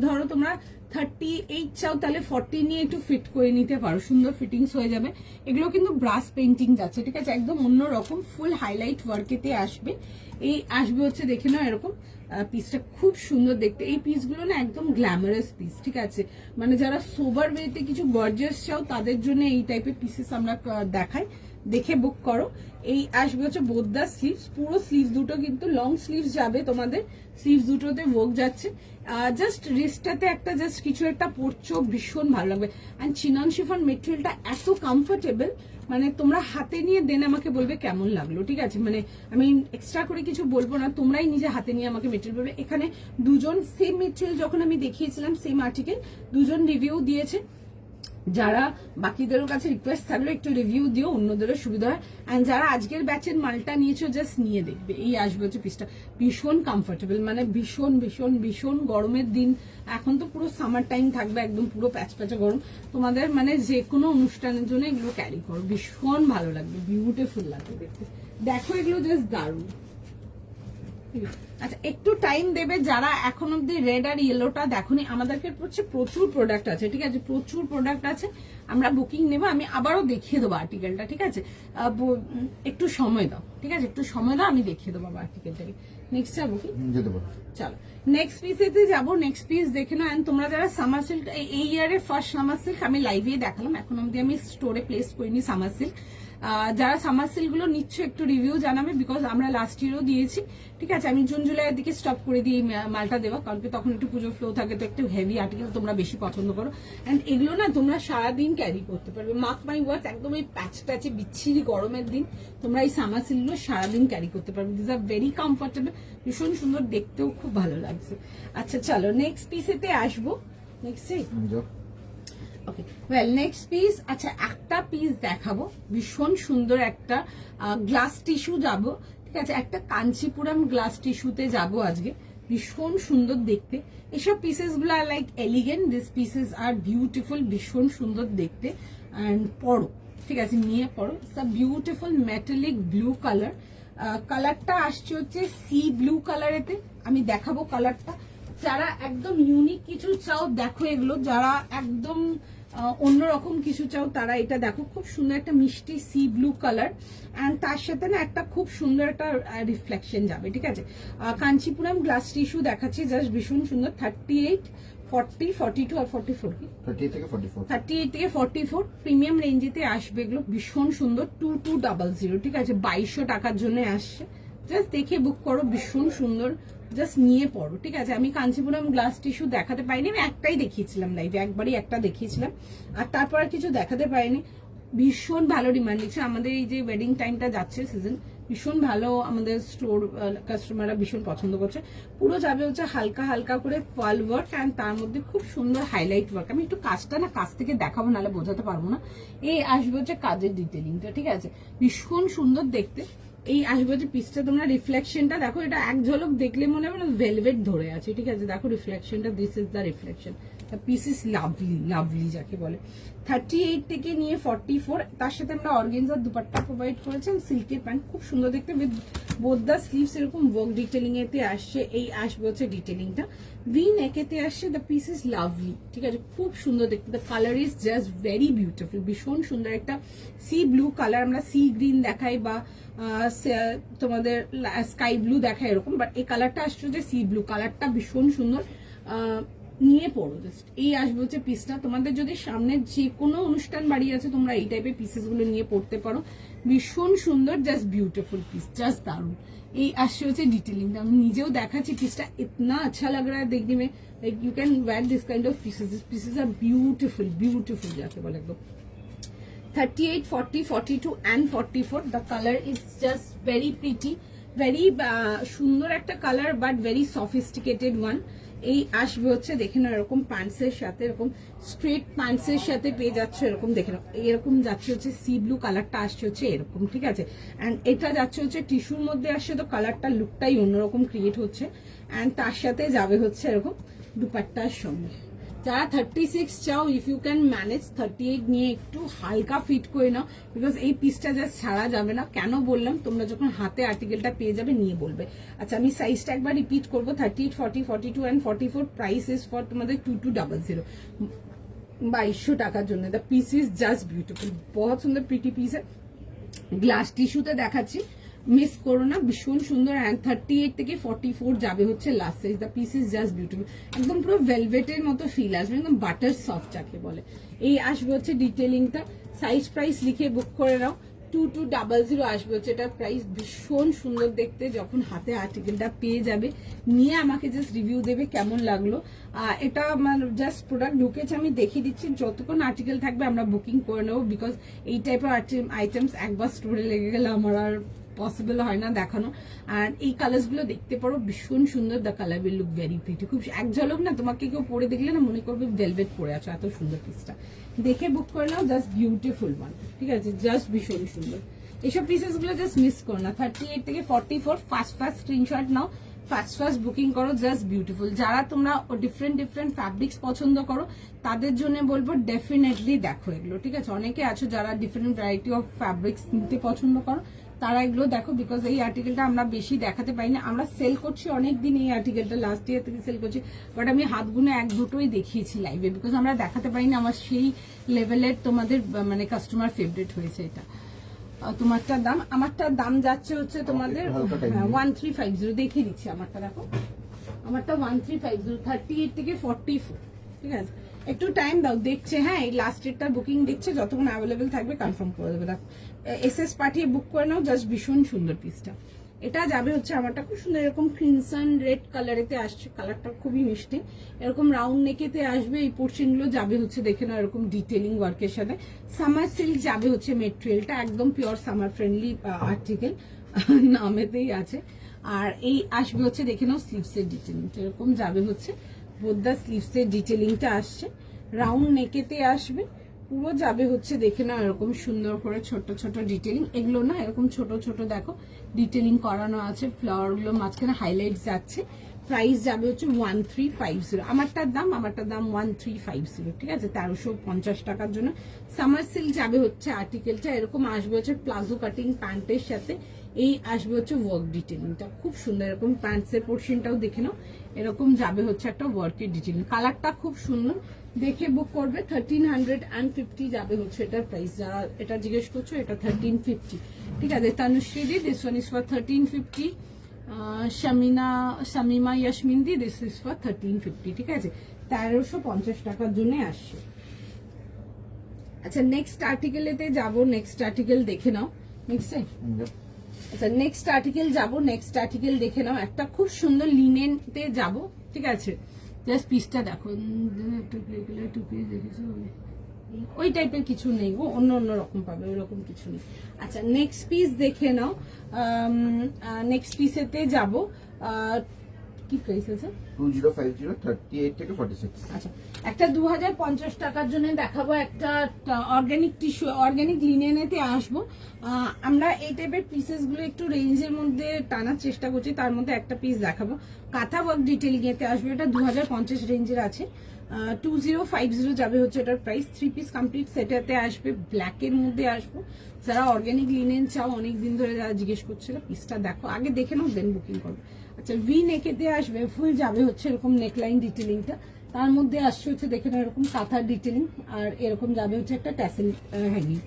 ধরো তোমরা 38 চাও তাহলে 40 নিয়ে একটু ফিট করে নিতে পারো, সুন্দর ফিটিংস হয়ে যাবে। এগুলো কিন্তু ব্রাশ পেন্টিং যাচ্ছে, ঠিক আছে, একদম অন্যরকম ফুল হাইলাইট ওয়ার্কেতে আসবে। এই আসবে হচ্ছে দেখে নাও এরকম, পিসটা খুব সুন্দর দেখতে। এই পিসগুলো না একদম গ্ল্যামারাস পিস, ঠিক আছে, মানে যারা সোবার ওয়েতে কিছু গর্জিয়াস চাও তাদের জন্য এই টাইপের পিসেস আমরা দেখাই, দেখে বুক করো। এই আসবে হচ্ছে বোথ দা স্লিভস, পুরো স্লিভস দুটো কিন্তু লং স্লিভস যাবে তোমাদের, স্লিভস দুটোতে ওয়ার্ক যাচ্ছে। জাস্ট রিস্টটাতে একটা জাস্ট কিছু একটা পরছো, ভীষণ ভালো লাগবে। অ্যান্ড চিনন শিফন মেটেরিয়ালটা এত কমফোর্টেবল, মানে তোমরা হাতে নিয়ে দেন আমাকে বলবে কেমন লাগলো, ঠিক আছে, মানে আমি এক্সট্রা করে কিছু বলবো না, তোমরাই নিজে হাতে নিয়ে আমাকে মেটেরিয়াল বলবে। এখানে দুজন সেম মেটেরিয়াল যখন আমি দেখিয়েছিলাম সেম আর্টিকেল, দুজন রিভিউ দিয়েছে। যারা বাকিদেরও কাছে রিকোয়েস্ট থাকলো একটু রিভিউ দিও, অন্যদেরও সুবিধা হয়। অ্যান্ড যারা আজকের ব্যাচের মালটা নিয়েছো জাস্ট নিয়ে দেখবে, এই আসবে হচ্ছে পিসটা, ভীষণ কমফোর্টেবল, মানে ভীষণ ভীষণ ভীষণ গরমের দিন, এখন তো পুরো সামার টাইম থাকবে, একদম পুরো প্যাচপ্যাচা গরম, তোমাদের মানে যে কোনো অনুষ্ঠানের জন্য এগুলো ক্যারি করো, ভীষণ ভালো লাগবে, বিউটিফুল লাগবে দেখতে। দেখো এগুলো জাস্ট দারুণ। আচ্ছা একটু টাইম দেবে যারা এখন অব্দি রেড আর ইয়েলোটা দেখোনি, আমাদেরকে হচ্ছে প্রচুর প্রোডাক্ট আছে, ঠিক আছে, প্রচুর প্রোডাক্ট আছে, আমরা বুকিং নেবো, আমি আবারও দেখিয়ে দেবো আর্টিকেলটা, ঠিক আছে, একটু সময় দাও, ঠিক আছে, একটু সময় দাও, আমি দেখিয়ে দেবো আর্টিকেলটাকে। নেক্সট যাবো কি, যেতে পারো। চলো নেক্সট পিসেতে যাবো। নেক্সট পিস দেখে নাও। এন্ড তোমরা যারা সামার সিল্ক, এই ইয়ারের ফার্স্ট সামার সিল্ক আমি লাইভে দেখালাম, এখন অব্দি আমি স্টোরে প্লেস করিনি সামার সিল্ক। যারা সামার সিল্ক গুলো নিচ্ছ একটু রিভিউ জানাবে, বিকজ আমরা লাস্ট ইয়ারও দিয়েছি, ঠিক আছে, আমি জুন জুলাইয়ের দিকে স্টপ করে দিই মালটা দেওয়া, কারণ কি তখন একটু পুজো ফ্লো থাকে, তো একটু হেভি আর্টিকেল তোমরা বেশি পছন্দ করো। এন্ড এগুলো না তোমরা সারাদিন ক্যারি করতে পারবে, মার্ক মাই ওয়ার্ডস, একদম এই প্যাচ প্যাচে বিচ্ছিরি গরমের দিন তোমরা এই সামার সিল্ক গুলো সারাদিন ক্যারি করতে পারবে। দিস আর ভেরি কমফোর্টেবল, ভীষণ সুন্দর, দেখতেও খুব ভালো লাগছে। আচ্ছা চলো নেক্সট পিসেতে আসবো। Next okay well next piece, আচ্ছা একটা পিস দেখাবো, ভীষণ সুন্দর একটা গ্লাস টিস্যু যাব, ঠিক আছে, একটা কাঞ্চিপুরম গ্লাস টিস্যুতে যাব আজকে, ভীষণ সুন্দর দেখতে। এসব পিসেস গুলো are like elegant, this pieces are beautiful, ভীষণ সুন্দর দেখতে। অ্যান্ড পরো, ঠিক আছে, নিয়ে পরো, it's a beautiful metallic blue colour, কালারটা আসছে হচ্ছে সি ব্লু কালারেতে, আমি দেখাবো কালারটা। যারা একদম ইউনিক কিছু চাও দেখো এগুলো, যারা একদম অন্যরকম কিছু চাও তারা এটা দেখো, খুব সুন্দর একটা মিষ্টি সি ব্লু কালার, অ্যান্ড তার সাথে না একটা খুব সুন্দর একটা রিফ্লেকশন যাবে, ঠিক আছে। কাঞ্চিপুরম গ্লাস টিস্যু দেখাচ্ছি, জাস্ট ভীষণ সুন্দর। 38, 40, 42 আর 44 কি 38 থেকে 44 প্রিমিয়াম রেঞ্জেতে আসবে এগুলো, ভীষণ সুন্দর। 2200, ঠিক আছে, 2200 টাকার জন্য আসছে, জাস্ট দেখে বুক করো, ভীষণ সুন্দর, জাস্ট নিয়ে পড়ো, ঠিক আছে। আমি কাঞ্চিপুরম গ্লাস টিস্যু দেখাতে পারিনি, আমি একটাই দেখিয়েছিলাম লাইভে, একবারই একটা দেখিয়েছিলাম, আর তারপর আর কিছু দেখাতে পারিনি। ভীষণ ভালো ডিমান্ড দিচ্ছে, আমাদের এই যে ওয়েডিং টাইমটা যাচ্ছে সিজন, ভীষণ ভালো, আমাদের স্টোর কাস্টমাররা ভীষণ পছন্দ করছে। পুরো যাবে হচ্ছে হালকা হালকা করে পার্ল ওয়ার্ক, অ্যান্ড তার মধ্যে খুব সুন্দর হাইলাইট ওয়ার্ক। আমি একটু কাজটা না কাছ থেকে দেখাবো, নাহলে বোঝাতে পারবো না। এই আসবে হচ্ছে কাজের ডিটেলিংটা, ঠিক আছে, ভীষণ সুন্দর দেখতে। এই আসবে যে পিসটা, তোমরা রিফ্লেকশনটা দেখো, এটা এক ঝলক দেখলে মনে হবে না ভেলভেট ধরে আছে, ঠিক আছে, দেখো রিফ্লেকশনটা, this is the reflection, the piece is lovely, lovely যাকে বলে। 38 থেকে নিয়ে 44, তার সাথে আমরা অর্গেনজার দুপাট্টা প্রোভাইড করেছেন, সিল্কের প্যান্ট, খুব সুন্দর দেখতে, উইথ বোথ দ্য স্লিভস এরকম ওয়ার্ক ডিটেলিং এতে আসছে। এই আসবে হচ্ছে ডিটেলিংটা, ভি নেকেতে আসছে, দ্য পিস ইজ লাভলি, ঠিক আছে, খুব সুন্দর দেখতে। The colour is just very beautiful, ভীষণ সুন্দর একটা সি ব্লু কালার, আমরা সি গ্রিন দেখাই বা তোমাদের স্কাই ব্লু দেখায় এরকম, বাট এই কালারটা আসছে যে সি ব্লু কালারটা, ভীষণ সুন্দর, নিয়ে পড়ো জাস্ট। এই আসবে হচ্ছে পিসটা, তোমাদের যদি সামনে যে কোনো অনুষ্ঠান বাড়ি আছে তোমরা এই টাইপের পিসেস গুলো নিয়ে পড়তে পারো, ভীষণ সুন্দর, জাস্ট বিউটিফুল পিস, জাস্ট দারুন। এই আসছে হচ্ছে ডিটেলিংটা, আমি নিজেও দেখাচ্ছি, পিসটা ইতনা আচ্ছা লাগ রা দেখনে মে, like you can wear this kind of pieces, this pieces are beautiful, beautiful যাকে বলে একদম। 38, 40, 42 and 44, the color is just very pretty, very সুন্দর একটা colour, but very sophisticated one. এই আসবে হচ্ছে দেখে নাও এরকম প্যান্টসের সাথে, এরকম স্ট্রেট প্যান্টসের সাথে পেয়ে যাচ্ছে, এরকম দেখে নাও, এরকম যাচ্ছে হচ্ছে সি ব্লু কালারটা আসছে হচ্ছে এরকম, ঠিক আছে, অ্যান্ড এটা যাচ্ছে হচ্ছে টিস্যুর মধ্যে আসছে, তো কালারটা লুকটাই অন্যরকম ক্রিয়েট হচ্ছে। অ্যান্ড তার সাথে যাবে হচ্ছে এরকম দুপাট্টার সঙ্গে, যারা 36 চাও, ইফ ইউ ক্যান ম্যানেজ 38 নিয়ে একটু হালকা ফিট করে নাও, বিকজ এই পিসটা জাস্ট ছাড়া যাবে না। কেন বললাম, তোমরা যখন হাতে আর্টিকেলটা পেয়ে যাবে নিয়ে বলবে। আচ্ছা, আমি সাইজটা একবার রিপিট করবো, 38, 40, 42 অ্যান্ড 44। প্রাইস ইজ ফর তোমাদের 2200, 2200 টাকার জন্য। The piece is just beautiful, বহুত সুন্দর প্রিটি পিস। গ্লাস টিস্যুতে দেখাচ্ছি, মিস করো না, ভীষণ সুন্দর। অ্যান্ড 38 থেকে 44 যাবে হচ্ছে last size. The piece is just beautiful, একদম পুরো ভেলভেটের মতো ফিল আসবে, একদম বাটার সফট যাকে বলে। এই আসবে হচ্ছে ডিটেলিংটা। সাইজ প্রাইস লিখে বুক করে নাও, 2200 আসবে হচ্ছে এটার প্রাইস। ভীষণ সুন্দর দেখতে, যখন হাতে আর্টিকেলটা পেয়ে যাবে নিয়ে আমাকে জাস্ট রিভিউ দেবে কেমন লাগলো। এটা মানে জাস্ট প্রোডাক্ট ঢুকেছে, আমি দেখিয়ে দিচ্ছি। যতক্ষণ আর্টিকেল থাকবে আমরা বুকিং করে নেবো, বিকজ এই টাইপের আইটেমস একবার স্টোরে লেগে গেলে আমার আর পসিবল হয় না দেখানো। আর এই কালার্স গুলো দেখতে পারো, ভীষণ সুন্দর। The colour will look very pretty, খুব এক ঝলক না তোমাকে কেউ পরে দেখলে না মনে করবে ভেলভেট পরে আছো, এত সুন্দর পিসটা। দেখে বুক করে নাও, জাস্ট বিউটিফুল ওয়ান, ঠিক আছে, জাস্ট ভীষণ সুন্দর। এইসব পিসেস গুলো জাস্ট মিস করো না। 38 থেকে 44 ফার্স্ট স্ক্রিনশট নাও, ফার্স্ট বুকিং করো, জাস্ট বিউটিফুল। যারা তোমরা ডিফারেন্ট ফ্যাব্রিক্স পছন্দ করো তাদের জন্য বলবো ডেফিনেটলি দেখো এগুলো, ঠিক আছে। অনেকে আছো যারা ডিফারেন্ট ভ্যারাইটি অফ ফ্যাব্রিক্স নিতে পছন্দ করো, তারা এগুলো দেখো, বিকজ এই আর্টিকেলটা আমরা বেশি দেখাতে পারি না। আমরা সেল করছি অনেকদিন এই আর্টিকেলটা, লাস্ট ইয়ার থেকে সেল করছি, বাট আমি হাত গুনে এক দুটোই দেখিয়েছি লাইভে, বিকজ আমরা দেখাতে পারি না। আমার সেই লেভেলের তোমাদের মানে কাস্টমার ফেভারিট হয়েছে এটা। আমারটার দাম যাচ্ছে হচ্ছে তোমাদের 1350, দেখিয়ে দিচ্ছি আমারটা, দেখো আমারটা 1350, 38 থেকে 44, ঠিক আছে। একটু টাইম দাও, দেখছে, হ্যাঁ এই লাস্ট ডেটটা বুকিং দিচ্ছে, যতক্ষণ অ্যাভেলেবেল থাকবে কনফার্ম করে দেবে। দেখো এসএস পাঠিয়ে বুক করে নাও, জাস্ট ভীষণ সুন্দর পিসটা। এটা যাবে হচ্ছে আমারটা খুব সুন্দর, এরকম ক্রিমসন রেড কালারেতে আসছে, কালারটা খুবই মিষ্টি। এরকম রাউন্ড নেকেতে আসবে, এই পোর্শন গুলো যাবে হচ্ছে দেখে নাও এরকম ডিটেলিং ওয়ার্কের সাথে। সামার সিল্ক যাবে হচ্ছে মেটেরিয়ালটা, একদম পিওর সামার ফ্রেন্ডলি আর্টিকেল, নামেতেই আছে। আর এই আসবে হচ্ছে দেখে নাও স্লিভসের ডিটেলিং, এরকম যাবে হচ্ছে বোদ্দা স্লিভসের ডিটেলিংটা আসছে, রাউন্ড নেকেতে আসবে, পুরো যাবে হচ্ছে দেখে না এরকম সুন্দর করে ছোট ছোট ডিটেলিং। এগুলো না এরকম ছোট ছোট দেখো ডিটেলিং করানো আছে, ফ্লাওয়ার গুলো মাঝখানে হাইলাইট যাচ্ছে। প্রাইস যাবে হচ্ছে 1350, আমারটার দাম 1350, ঠিক আছে, 1350 টাকার জন্য। সামার সিল্ক যাবে হচ্ছে আর্টিকেলটা, এরকম আসবে হচ্ছে প্লাজো কাটিং প্যান্টের সাথে। এই আসবে হচ্ছে ওয়ার্ক ডিটেলিংটা, খুব সুন্দর, এরকম প্যান্টসের পোর্শনটাও দেখে নাও, এরকম যাবে হচ্ছে একটা ওয়ার্কের ডিটেলিং। কালারটা খুব সুন্দর, দেখে বুক করবে। 1350 যাবে হচ্ছে এটার প্রাইস। যারা এটা জিজ্ঞেস করছো, এটা 1350, ঠিক আছে। Tanushree di, this one is for 1350। Shamima Yasmin di, this is for 1350, ঠিক আছে, 1350 টাকার জন্য আসছে। আচ্ছা, নেক্সট আর্টিকেলেতে যাবো, নেক্সট আর্টিকেল দেখে নাও। নেক্সট আচ্ছা নেক্সট আর্টিকেল যাবো, নেক্সট আর্টিকেল দেখে নাও। একটা খুব সুন্দর লিনেনতে যাব, ঠিক আছে, জাস্ট পিসটা দেখো, ওই টাইপের কিছু নেই গো, অন্য রকম পাবে, ওইরকম কিছু নেই। আচ্ছা নেক্সট পিস দেখে নাও। নেক্সট পিসেতে যাব, কি প্রাইস আছে? 2050, 38 থেকে 46। আচ্ছা, একটা 2050 টাকার জন্য দেখাবো, একটা অর্গানিক টিস্যু, অর্গানিক লিনেনেতে আসবো। আমরা এই টাইপের পিসেস গুলো একটু রেঞ্জের মধ্যে টানার চেষ্টা করছি, তার মধ্যে একটা পিস দেখাবো। কাঁথা ওয়ার্ক ডিটেইলিং এতে আসবে, এটা 2050 রেঞ্জের আছে। 2050 যাবে হচ্ছে এটার প্রাইস। 3 পিস কমপ্লিট সেটাতে আসবে, ব্ল্যাকের মধ্যে আসবো। যারা অর্গানিক লিনেন চাও অনেকদিন ধরে যারা জিজ্ঞেস করছিল, পিসটা দেখো, আগে দেখে নাও দেন বুকিং করো। আচ্ছা, ভি নেকেতে আসবে, ফুল যাবে হচ্ছে এরকম নেকলাইন ডিটেলিংটা, তার মধ্যে আসছে হচ্ছে দেখে নাও এরকম কাঁথার ডিটেলিং, আর এরকম যাবে হচ্ছে একটা ট্যাসেল হ্যাঙ্গিং।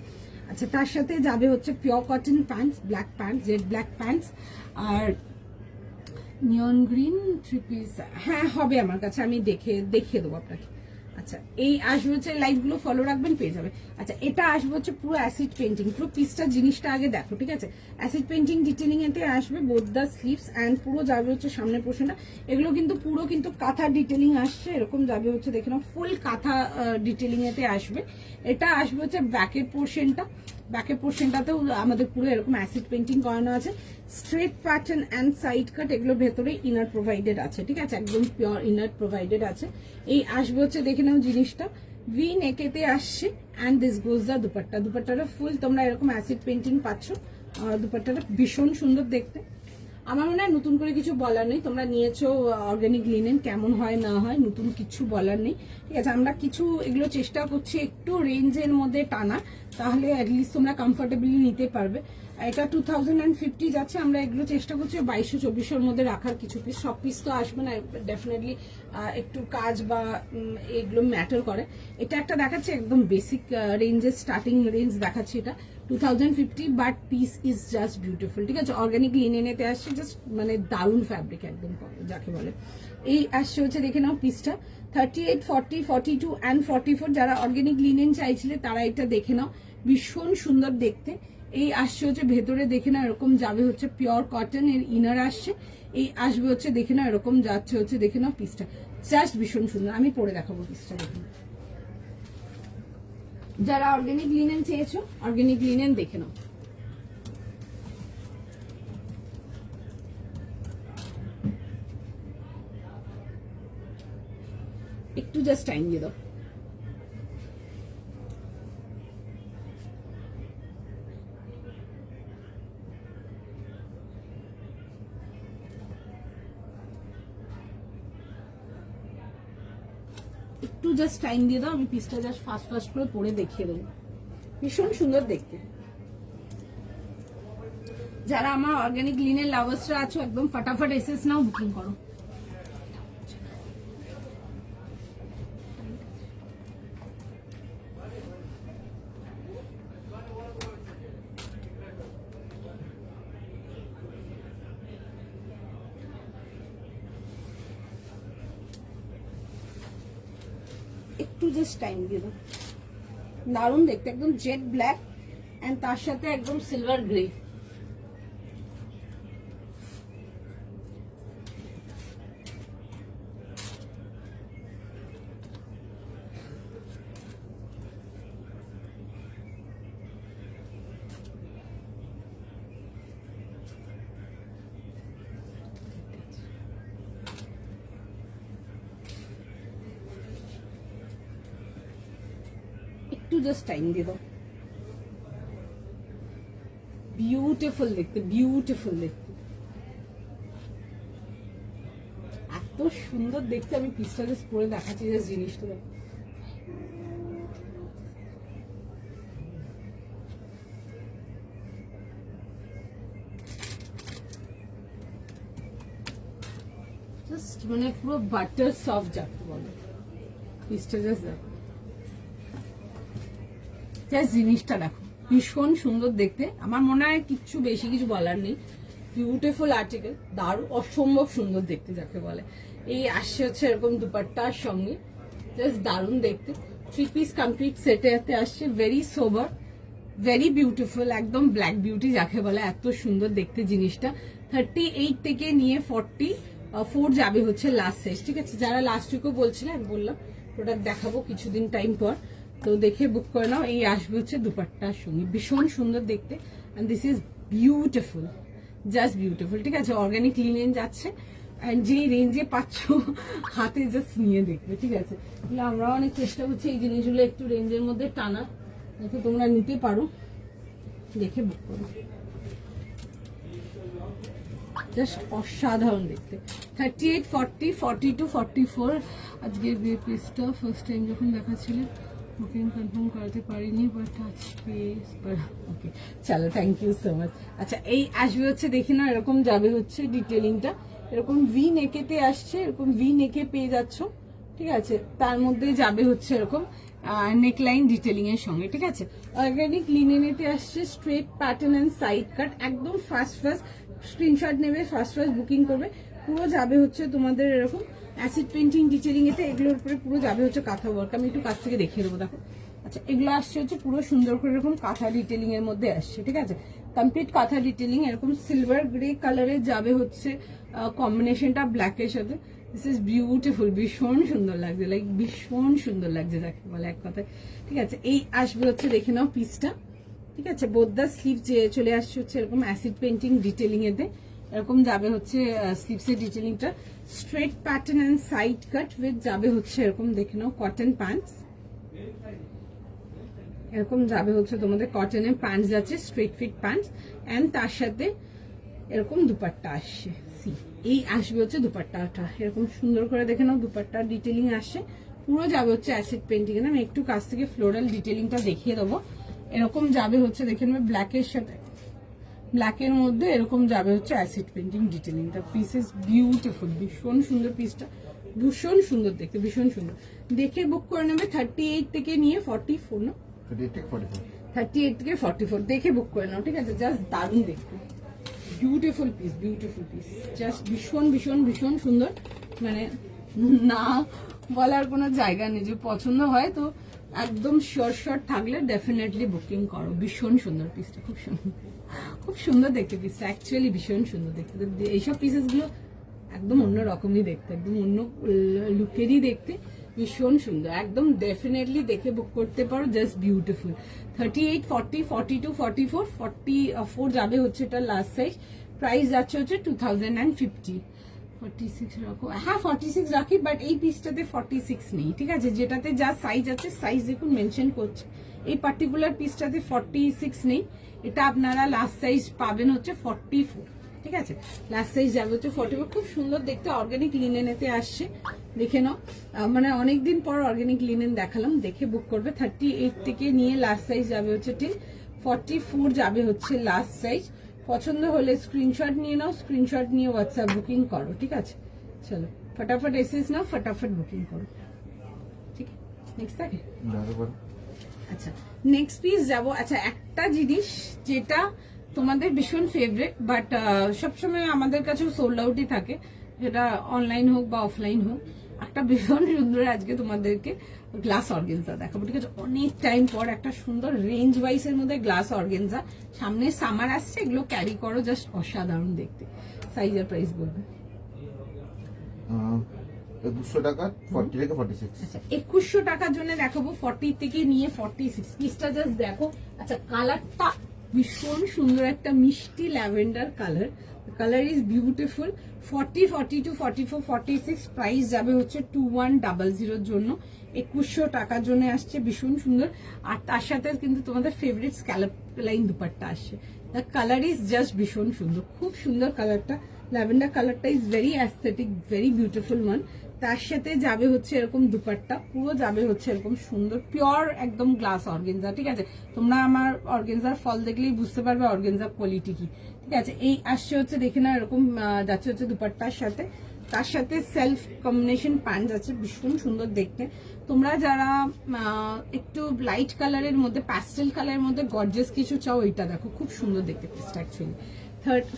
আচ্ছা, তার সাথে যাবে হচ্ছে pure cotton pants, black pants, jet black pants, আর নিয়ন গ্রিন 3 পিস, হ্যাঁ হবে আমার কাছে, আমি দেখিয়ে দেবো আপনাকে। আচ্ছা, এই আসবে হচ্ছে, লাইভ গুলো ফলো রাখবেন, পেয়ে যাবে। আচ্ছা, এটা আসবে হচ্ছে পুরো অ্যাসিড পেন্টিং, পুরো পিসটা জিনিসটা আগে দেখো, ঠিক আছে। অ্যাসিড পেন্টিং ডিটেলিং এতে আসবে বোথ দা স্লিভস অ্যান্ড পুরো যাবে হচ্ছে সামনের পোর্শনটা। এগুলো কিন্তু পুরো কিন্তু কাঁথা ডিটেলিং আসছে, এরকম যাবে হচ্ছে দেখে নাও, ফুল কাঁথা ডিটেলিং এতে আসবে। এটা আসবে হচ্ছে ব্যাকের পোর্শনটা, ব্যাকের পোর্শনটাতেও আমাদের পুরো এরকম অ্যাসিড পেন্টিং করানো আছে। স্ট্রেট প্যাটার্ন অ্যান্ড সাইড কাট, এগুলো ভেতরে ইনার প্রোভাইডেড আছে, ঠিক আছে, একদম পিওর ইনার প্রোভাইডেড আছে। এই আসবে হচ্ছে দেখে নাও জিনিসটা, ভি নেকেতে আসছে, অ্যান্ড দিস গোজ দা দুপাট্টা। দুপাট্টাটা ফুল তোমরা এরকম অ্যাসিড পেন্টিং পাচ্ছ, দুপাট্টাটা ভীষণ সুন্দর দেখতে। আমার মনে হয় নতুন করে কিছু বলার নেই, তোমরা নিয়েছো অর্গানিক লিনেন, কেমন হয় না হয় নতুন কিছু বলার নেই, ঠিক আছে। আমরা কিছু এগুলো চেষ্টা করছি একটু রেঞ্জের মধ্যে টানা, তাহলে অ্যাটলিস্ট তোমরা কমফোর্টেবলি নিতে পারবে। এটা 2050 যাচ্ছে, আমরা এগুলো চেষ্টা করছি 2200-2400 মধ্যে রাখার কিছু পিস, সব পিস তো আসবে না, ডেফিনেটলি একটু কাজ বা এগুলো ম্যাটার করে। এটা একটা দেখাচ্ছে একদম বেসিক রেঞ্জের স্টার্টিং রেঞ্জ দেখাচ্ছে, এটা 2050, but piece is just beautiful, ঠিক আছে। অর্গানিক লিনেনেতে আসছে, জাস্ট মানে দারুণ ফ্যাব্রিক একদম যাকে বলে। এই আসছে হচ্ছে দেখে নাও পিসটা 38, 40, 42 অ্যান্ড 44। যারা অর্গানিক লিনেন চাইছিলে তারা এটা দেখে নাও, ভীষণ সুন্দর দেখতে। এই আসছে হচ্ছে ভেতরে দেখে না এরকম যাবে হচ্ছে পিওর কটন, এর ইনার আসছে, এই আসবে হচ্ছে দেখে না এরকম যাচ্ছে হচ্ছে দেখে নাও পিসটা, জাস্ট ভীষণ সুন্দর। আমি পরে দেখাবো পিসটা, দেখুন। যারা অর্গানিক লিনেন চেয়েছো অর্গানিক লিনেন দেখে নাও। একটু জাস্ট টাইম দিয়ে দাও। একটু জাস্ট টাইম দিয়ে দাও, আমি পিসটা জাস্ট ফাস্ট ফাস্ট করে পরে দেখিয়ে দেবো, ভীষণ সুন্দর দেখতে। যারা আমার অর্গানিক লিনের লাভার্সরা আছো একদম ফটাফট এসএস নাও, বুকিং করো। একটু জাস্ট টাইম দিয়ে দাও, দারুণ দেখতে, একদম জেড ব্ল্যাক এন্ড তার সাথে একদম সিলভার গ্রে। একটু জাস্ট টাইম দিয়ে দাও, বিউটিফুল দেখতে, বিউটিফুল দেখতে, এত সুন্দর দেখতে। আমি পিসটা জাস্ট পরে দেখাচ্ছি, জাস্ট জিনিসটা দেখো, জাস্ট মানে পুরো বাটার সফট যাকে বলে পিসটা, জাস্ট দেখো, জাস্ট জিনিসটা দেখো, ভীষণ সুন্দর দেখতে। আমার মনে হয় কিচ্ছু বেশি কিছু বলার নেই, বিউটিফুল আর্টিকেল, দারুণ অসম্ভব সুন্দর দেখতে যাকে বলে। এই আসছে হচ্ছে এরকম দুপাট্টার সঙ্গে, জাস্ট দারুণ দেখতে। 3 পিস কমপ্লিট সেটে আসছে, ভেরি সোবার, ভেরি বিউটিফুল, একদম ব্ল্যাক বিউটি যাকে বলে, এত সুন্দর দেখতে জিনিসটা। 38 থেকে নিয়ে 44 যাবে হচ্ছে লাস্ট সাইজ, ঠিক আছে। যারা লাস্ট উইকও বলছিলেন, আমি বললাম প্রোডাক্ট দেখাবো কিছুদিন টাইম পর, তো দেখে বুক করে নাও। এই আসবে হচ্ছে দুপাট্টার সঙ্গে, ভীষণ সুন্দর দেখতে, and this is beautiful, just beautiful, ঠিক আছে। অর্গানিক লিনেন যাচ্ছে, এন্ড যে রেঞ্জে পাচ্ছ হাতে জাস্ট নিয়ে দেখবে, ঠিক আছে। তাহলে আমরা অনেক চেষ্টা করছি এই জিনিসগুলো একটু রেঞ্জের মধ্যে টানা, যাতে তোমরা নিতে পারো, দেখে বুক করো, জাস্ট অসাধারণ দেখতে। 38, 40, 42, 44 আজকে পিসটা ফার্স্ট টাইম যখন দেখাচ্ছিলেন বুকিং কনফার্ম করাতে পারিনি, বাট আজকে ওকে, চলো, থ্যাংক ইউ সো মাচ। আচ্ছা, এই আসবে হচ্ছে দেখি না এরকম যাবে হচ্ছে ডিটেলিংটা, এরকম ভি নেকেতে আসছে, এরকম ভি নেকে পেয়ে যাচ্ছ, ঠিক আছে। তার মধ্যে যাবে হচ্ছে এরকম নেকলাইন ডিটেলিং এর সঙ্গে, ঠিক আছে। অর্গানিক লিনেনেতে আসছে straight pattern and side cut, একদম ফার্স্ট স্ক্রিনশট নেবে, ফার্স্ট বুকিং করবে। পুরো যাবে হচ্ছে তোমাদের এরকম অ্যাসিড পেন্টিং ডিটেলিং এতে, এগুলোর উপরে পুরো যাবে হচ্ছে কাঁথা ওয়ার্ক। আমি একটু কাছ থেকে দেখিয়ে দেবো, দেখো। আচ্ছা, এগুলো আসছে হচ্ছে পুরো সুন্দর করে এরকম কাঁথা ডিটেলিং এর মধ্যে আসছে, ঠিক আছে। কমপ্লিট কাঁথা ডিটেলিং, এরকম সিলভার গ্রে কালারে যাবে হচ্ছে কম্বিনেশনটা ব্ল্যাকের সাথে। দিস ইজ বিউটিফুল, ভীষণ সুন্দর লাগছে, লাইক ভীষণ সুন্দর লাগছে যাকে বলে এক কথায়, ঠিক আছে। এই আসবে হচ্ছে দেখে নাও পিসটা, ঠিক আছে। বোদ্দা স্লিভ চলে আসছে হচ্ছে এরকম অ্যাসিড পেন্টিং ডিটেলিং এতে, এরকম যাবে হচ্ছে স্লিভসের ডিটেলিংটা, straight pattern and side cut with যাবে হচ্ছে এরকম দেখে নাও কটন প্যান্টস, এরকম যাবে হচ্ছে তোমাদের কটনের প্যান্টস যাচ্ছে, স্ট্রেট ফিট প্যান্টস, এন্ড তার সাথে এরকম দুপাট্টা আসছে। সি এই আসবে হচ্ছে দুপাট্টাটা, এরকম সুন্দর করে দেখে নাও দুপাট্টা ডিটেলিং আসছে, পুরো যাবে হচ্ছে অ্যাসিড পেন্টিং এ। আমি একটু কাছ থেকে ফ্লোরাল ডিটেলিংটা দেখিয়ে দেবো। এরকম যাবে হচ্ছে দেখে নেবে ব্ল্যাকের সাথে, ব্ল্যাকের মধ্যে এরকম যাবে হচ্ছে অ্যাসিড পেন্টিং ডিটেলিংটা। পিস ইজ বিউটিফুল, ভীষণ সুন্দর পিসটা, ভীষণ সুন্দর দেখতে, ভীষণ সুন্দর। দেখে বুক করে নেবে 38 থেকে নিয়ে 44 না, 38 থেকে 44। 38 থেকে 44 দেখে বুক করে নাও, ঠিক আছে? জাস্ট দারুণ দেখতে, beautiful piece, beautiful piece, just ভীষণ ভীষণ ভীষণ সুন্দর। মানে না বলার কোনো জায়গা নেই, যে পছন্দ হয় তো একদম শিওর শিওর থাকলে ডেফিনেটলি বুকিং করো। ভীষণ সুন্দর পিসটা, খুব সুন্দর, খুব সুন্দর দেখতে পিসটা, অ্যাকচুয়ালি ভীষণ সুন্দর দেখতে। তো এইসব পিসেস গুলো একদম অন্য রকমই দেখতে, একদম অন্য লুকেরই দেখতে, ভীষণ সুন্দর, একদম ডেফিনেটলি দেখে বুক করতে পারো, জাস্ট বিউটিফুল। 38, 40, 42, 44, 44 যাবে হচ্ছে এটা লাস্ট সাইজ। প্রাইস যাচ্ছে হচ্ছে 2050। 46 রাখো, হ্যাঁ 46 রাখি, বাট এই পিসটাতে 46 নেই, ঠিক আছে? যেটাতে যা সাইজ আছে সাইজ দেখুন মেনশন করছে, এই পার্টিকুলার পিসটাতে 46 নেই। এটা আপনারা লাস্ট সাইজ পাবেন হচ্ছে 44, ঠিক আছে? লাস্ট সাইজ যাবে হচ্ছে 44। খুব সুন্দর দেখতে, অর্গানিক লিনেনেতে আসছে, দেখে নাও। মানে অনেকদিন পর অর্গানিক লিনেন দেখালাম, দেখে বুক করবে। 38 থেকে নিয়ে লাস্ট সাইজ যাবে হচ্ছে ঠিক 44 যাবে হচ্ছে লাস্ট সাইজ। পছন্দ হলে স্ক্রিনশট নিয়ে নাও, স্ক্রিনশট নিয়ে হোয়াটসঅ্যাপ বুকিং করো, ঠিক আছে? চলো ফটাফট এসএস নাও, ফটাফট বুকিং করো, ঠিক আছে? নেক্সট থাকে, আচ্ছা নেক্সট পিস যাবো। আচ্ছা একটা জিনিস যেটা তোমাদের ভীষণ ফেভারিট, বাট সবসময় আমাদের কাছেও সোল্ড আউটই থাকে, সেটা অনলাইন হোক বা অফলাইন হোক। একটা ভীষণ সুন্দর আজকে তোমাদেরকে গ্লাস অর্গেনজা দেখাবো, ঠিক আছে? অনেক টাইম পর একটা সুন্দর রেঞ্জ ওয়াইজ এর মধ্যে গ্লাস অর্গেনজা। সামনে সামার আসছে, এগুলো ক্যারি করো, জাস্ট অসাধারণ দেখতে। সাইজ আর প্রাইস বলবে। 2100 টাকা, 40 থেকে 46। আচ্ছা 2100 টাকার জন্য দেখাবো 40 থেকে নিয়ে 46 পিসটা, জাস্ট দেখো। আচ্ছা কালারটা ভীষণ সুন্দর, একটা মিষ্টি lavender colour, colour is beautiful. 40, 42, 44, 46 price যাবে হচ্ছে 2100 জন্য। 2100 টাকার জন্য আসছে, ভীষণ সুন্দর। আর তার সাথে কিন্তু তোমাদের ফেভারিট স্ক্যালপ লাইন দুপাট্টা আসছে। দ্য কালার ইজ জাস্ট ভীষণ সুন্দর, খুব সুন্দর কালারটা। ল্যাভেন্ডার কালারটা is very aesthetic, very beautiful one. তার সাথে যাবে হচ্ছে এরকম দুপাট্টা, পুরো যাবে হচ্ছে এরকম সুন্দর পিওর একদম গ্লাস অর্গেনজা, ঠিক আছে? তোমরা আমার অর্গেনজার ফল দেখলেই বুঝতে পারবে অর্গেনজার কোয়ালিটি কি, ঠিক আছে? এই আসছে হচ্ছে দেখে না, এরকম যাচ্ছে হচ্ছে দুপাট্টার সাথে। তার সাথে সেলফ কম্বিনেশন প্যান্ট আছে, ভীষণ সুন্দর দেখতে। তোমরা যারা একটু লাইট কালারের মধ্যে, প্যাস্টেল কালারের মধ্যে গর্জিয়াস কিছু চাও, এইটা দেখো, খুব সুন্দর দেখতে পিসটা অ্যাকচুয়ালি।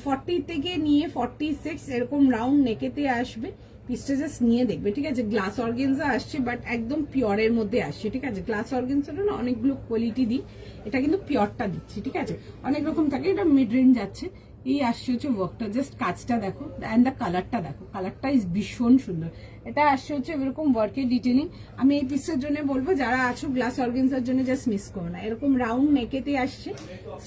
40 থেকে নিয়ে 46 এরকম রাউন্ড নেকেতে আসবে পিসটা, জাস্ট নিয়ে দেখবে, ঠিক আছে? গ্লাস অর্গেনজা আসছে, বাট একদম পিওরের মধ্যে আসছে, ঠিক আছে? গ্লাস অর্গেনজাটা না অনেকগুলো কোয়ালিটি দিই, এটা কিন্তু পিওরটা দিচ্ছি, ঠিক আছে? অনেক রকম থাকে, এটা মিড রেঞ্জ যাচ্ছে। এই আসছে হচ্ছে ওয়ার্কটা, জাস্ট কাজটা দেখো, অ্যান্ড দ্য কালারটা দেখো, কালারটা ইজ ভীষণ সুন্দর। এটা আসছে হচ্ছে এরকম ওয়ার্কের ডিটেলিং। আমি এই পিসের জন্য বলবো, যারা আছো গ্লাস অর্গেনজার জন্য জাস্ট মিস করো না। এরকম রাউন্ড নেকেতে আসছে,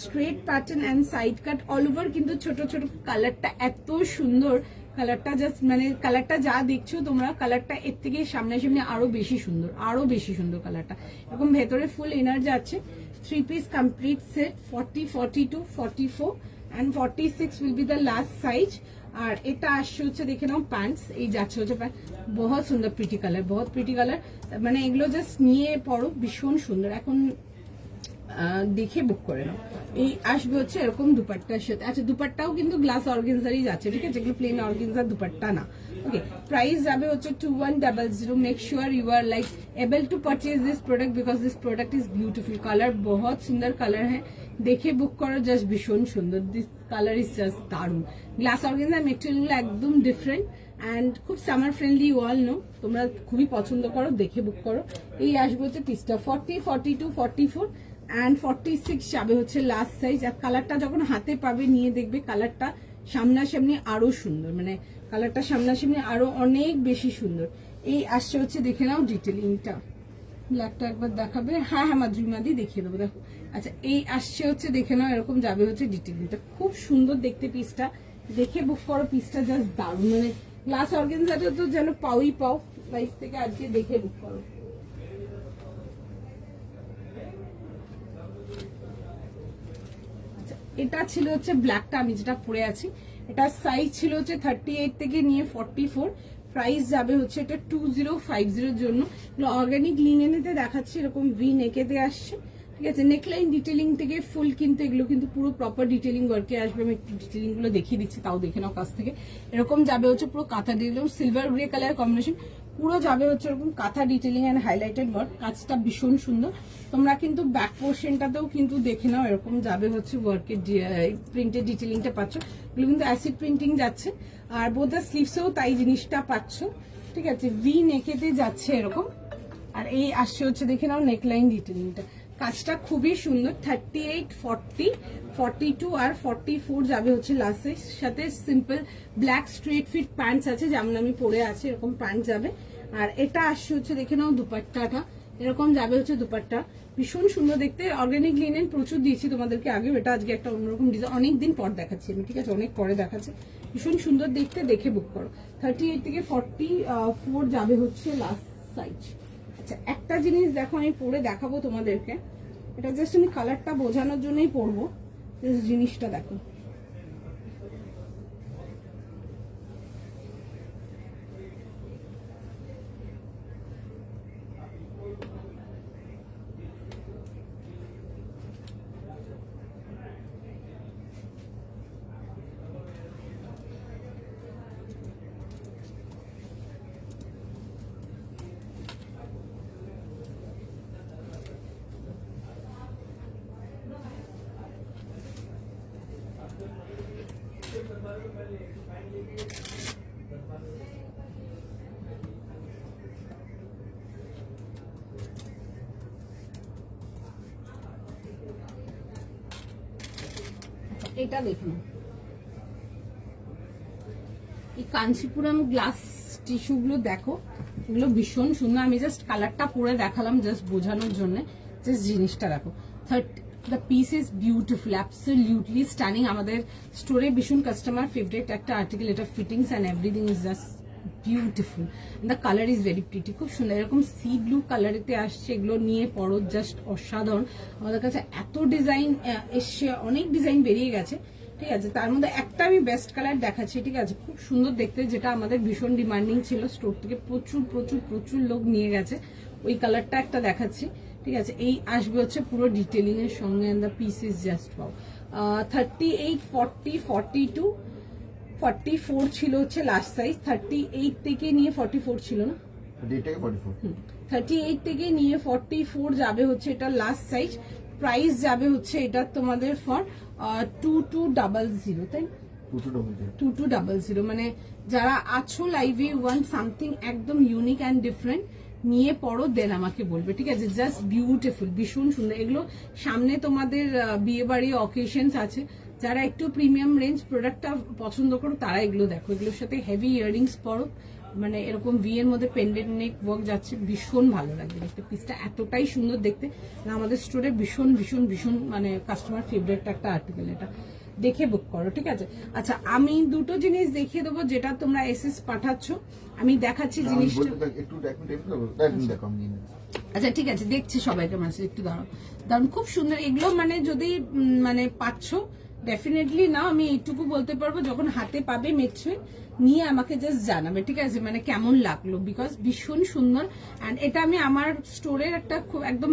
straight pattern and side cut all over, কিন্তু ছোট ছোট। কালারটা এত সুন্দর, কালারটা জাস্ট মানে কালারটা যা দেখছো তোমরা, কালারটা এর থেকে সামনাসামনি আরো বেশি সুন্দর, আরো বেশি সুন্দর কালারটা। এরকম ভেতরে ফুল ইনার যাচ্ছে। 3 piece complete set, 40, 42, 44 and 46 will be the last size। আর এটা আসছে হচ্ছে দেখে নাও প্যান্টস, এই যাচ্ছে হচ্ছে প্যান্ট, বহুত সুন্দর প্রিটি কালার, বহুত প্রিটি কালার। মানে এগুলো জাস্ট নিয়ে পড়ো, ভীষণ সুন্দর। এখন দেখে বুক করে নাও। এই আসবে হচ্ছে এরকম দুপাট্টার সাথে। আচ্ছা দুপাট্টাও কিন্তু গ্লাস অর্গেনজারই যাচ্ছে, ঠিক আছে? এগুলো প্লেন অর্গেনজার দুপাট্টা না। ওকে প্রাইস যাবে হচ্ছে 2100। Make sure you are like able to purchase this product because this product is beautiful. Colour बहुत सुंदर कलर है, দেখে বুক করো, জাস্ট ভীষণ সুন্দর। দিস কালার ইজ জাস্ট দারুন। গ্লাস অর্গেনজা মেটেরিয়ালগুলো একদম ডিফারেন্ট অ্যান্ড খুব সামার ফ্রেন্ডলি, ওয়াল নো, তোমরা খুবই পছন্দ করো, দেখে বুক করো। এই আসবে হচ্ছে পিসটা 40, 42, 44 অ্যান্ড 46 যাবে হচ্ছে লাস্ট সাইজ। আর কালারটা যখন হাতে পাবে নিয়ে দেখবে, কালারটা সামনাসামনি আরো সুন্দর, মানে কালারটা সামনাসামনি আরো অনেক বেশি সুন্দর। এই আসছে হচ্ছে দেখে নাও ডিটেলিংটা, ব্ল্যাকটা একবার দেখাবে। হ্যাঁ হ্যাঁ মাদ্রিমাদি দেখিয়ে দেবো, দেখো। আচ্ছা এই আসছে হচ্ছে দেখে নাও, এরকম যাবে হচ্ছে ডিটেলিংটা, খুব সুন্দর দেখতে পিসটা। দেখে বুক করো, পিসটা জাস্ট দারুণ। মানে গ্লাস অর্গেনজাটা তো যেন পাওই পাও লাইফ থেকে, আজকে দেখে বুক করো। এটা ছিল হচ্ছে ব্ল্যাকটা, আমি যেটা পরে আছি। এটার সাইজ ছিল হচ্ছে 38 থেকে নিয়ে 44, প্রাইস যাবে হচ্ছে এটা 2050 জন্য। অর্গানিক লিনেনেতে দেখাচ্ছে, এরকম ভি নেকেতে আসছে, ঠিক আছে। নেকলাইন ডিটেলিং থেকে ফুল কিন্তু এগুলো কিন্তু পুরো প্রপার ডিটেলিং ওয়ার্কে আসবে। আমি একটু ডিটেলিং গুলো দেখিয়ে দিচ্ছি, তাও দেখে নাও কাছ থেকে। এরকম যাবে হচ্ছে পুরো কাঁথা detailing, silver grey colour combination, পুরো যাবে হচ্ছে এরকম কাঁথা ডিটেলিং এন্ড হাইলাইটেড ওয়ার্ক। কাজটা ভীষণ সুন্দর। তোমরা কিন্তু ব্যাক পোর্শনটাতেও কিন্তু দেখে নাও, এরকম যাবে হচ্ছে ওয়ার্কের প্রিন্টেড ডিটেলিংটা পাচ্ছ। এগুলো কিন্তু অ্যাসিড প্রিন্টিং যাচ্ছে, আর বোধহয় স্লিভসেও তাই জিনিসটা পাচ্ছ, ঠিক আছে। ভি নেকেতে যাচ্ছে এরকম, আর এই আসছে হচ্ছে দেখে নাও নেকলাইন ডিটেলিংটা। কাজটা খুবই সুন্দর। 38, 40, 42 আর 44 যাবে হচ্ছে লাস্টের সাথে। Simple black straight fit pants আছে, যেমন আমি পরে আছি এরকম প্যান্ট যাবে। আর এটা আসছে হচ্ছে দেখে নাও দুপাট্টাটা, এরকম যাবে হচ্ছে দুপাট্টা, ভীষণ সুন্দর দেখতে। অর্গানিক লিনেন প্রচুর দিয়েছি তোমাদেরকে আগেও, এটা আজকে একটা অন্যরকম ডিজাইন, অনেকদিন পর দেখাচ্ছি আমি, ঠিক আছে, অনেক পরে দেখাচ্ছে। ভীষণ সুন্দর দেখতে, দেখে বুক করো। 38 থেকে 44 যাবে হচ্ছে লাস্ট সাইজ। আচ্ছা, একটা জিনিস দেখো, আমি পরে দেখাবো তোমাদেরকে, এটা জাস্ট আমি কালারটা বোঝানোর জন্যই পরবো, জাস্ট জিনিসটা দেখো। এটা দেখুন, এই কাঞ্চিপুরম গ্লাস টিস্যু গুলো দেখো, এগুলো ভীষণ সুন্দর। আমি জাস্ট কালারটা পরে দেখালাম জাস্ট বোঝানোর জন্য, জাস্ট জিনিসটা দেখো। The piece is beautiful, absolutely stunning. আমাদের স্টোরে ভীষণ কাস্টমার ফেভারিট একটা আর্টিকেল এটা, fittings and everything is just beautiful. The colour is very pretty, খুব সুন্দর। এরকম সি ব্লু কালারেতে আসছে, এগুলো নিয়ে পড়ো, জাস্ট অসাধারণ। আমাদের কাছে এত ডিজাইন এসছে, অনেক ডিজাইন বেরিয়ে গেছে, ঠিক আছে। তার মধ্যে একটা আমি বেস্ট কালার দেখাচ্ছি, ঠিক আছে, খুব সুন্দর দেখতে, যেটা আমাদের ভীষণ ডিমান্ডিং ছিল। স্টোর থেকে প্রচুর প্রচুর প্রচুর লোক নিয়ে গেছে। ওই কালারটা একটা দেখাচ্ছি, ঠিক আছে। এই আসবে হচ্ছে পুরো ডিটেলিং এর সঙ্গে, and the piece is just wow. 38, 40, 42, 44 ছিল হচ্ছে লাস্ট সাইজ। 38 থেকে নিয়ে 44 ছিল না, 38 থেকে নিয়ে 44 যাবে হচ্ছে এটা লাস্ট সাইজ। প্রাইস যাবে হচ্ছে এটা তোমাদের ফর 2200, তাই 2200। মানে যারা আছো লাইভে, ওয়ান সামথিং একদম ইউনিক অ্যান্ড ডিফারেন্ট নিয়ে পড়ো, দেন আমাকে বলবে, ঠিক আছে। জাস্ট বিউটিফুল, ভীষণ সুন্দর। এগুলো সামনে তোমাদের বিয়ে বাড়ি অকেশনস আছে, যারা একটু প্রিমিয়াম রেঞ্জ প্রোডাক্টটা পছন্দ করো তারা এগুলো দেখো। এগুলোর সাথে হেভি ইয়াররিংস পরো, মানে এরকম ভি এর মধ্যে পেন্ডেন্ট নেক ওয়ার্ক যাচ্ছে, ভীষণ ভালো লাগবে দেখতে। পিসটা এতটাই সুন্দর দেখতে, আমাদের স্টোরে ভীষণ ভীষণ ভীষণ মানে কাস্টমার ফেভারিট একটা আর্টিকেল, এটা দেখে বুক করো, ঠিক আছে। আচ্ছা, আমি দুটো জিনিস দেখিয়ে দেবো, যেটা তোমরা এসএস পাঠাচ্ছ, আমি দেখাচ্ছি জিনিসটা। আচ্ছা ঠিক আছে, দেখছি সবাইকে মেসেজ, একটু দাঁড়ান। খুব সুন্দর এগুলো, মানে যদি মানে পাচ্ছ ডেফিনেটলি নাও। আমি এইটুকু বলতে পারবো, যখন হাতে পাবে মেট্রে নিয়ে আমাকে জাস্ট জানাবে, ঠিক আছে, মানে কেমন লাগলো, বিকজ ভীষণ সুন্দর। অ্যান্ড এটা আমি আমার স্টোরের একটা খুব একদম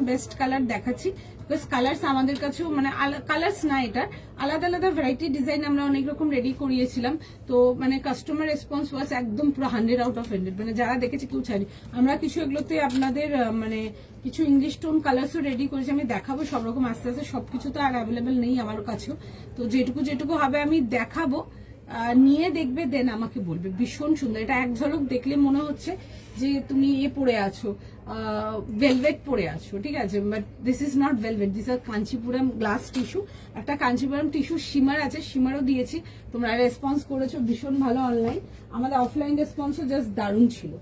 বেস্ট কালার দেখাচ্ছি, বিকজ কালার্স আমাদের কাছেও মানে কালার্স না, এটা আলাদা আলাদা ভ্যারাইটি ডিজাইন আমরা অনেক রকম রেডি করিয়েছিলাম। তো মানে কাস্টমার রেসপন্স ওয়াজ একদম পুরো 100 আউট অফ 100, মানে যারা দেখেছে কেউ ছাড়ি। আমরা কিছু এগুলোতে আপনাদের মানে কিছু ইংলিশ টোন কালার্সও রেডি করেছি, আমি দেখাবো সব রকম আস্তে আস্তে। সবকিছু তো আর অ্যাভেলেবেল নেই আমার কাছেও, তো যেটুকু হবে আমি দেখাবো, নিয়ে দেখবে, দেন আমাকে বলবে। ভীষণ সুন্দর, এটা এক ঝলক দেখলে মনে হচ্ছে যে তুমি পরে আছো, ভেলভেট পরে আছো, ঠিক আছে, but this is not velvet, this are Kanchipuram glass tissue. একটা কাঞ্চিপুরম টিস্যু শিমার আছে, শিমারও দিয়েছি, তোমরা রেসপন্স করেছো ভীষণ ভালো অনলাইন। আমাদের অফলাইন রেসপন্সও জাস্ট দারুণ ছিল,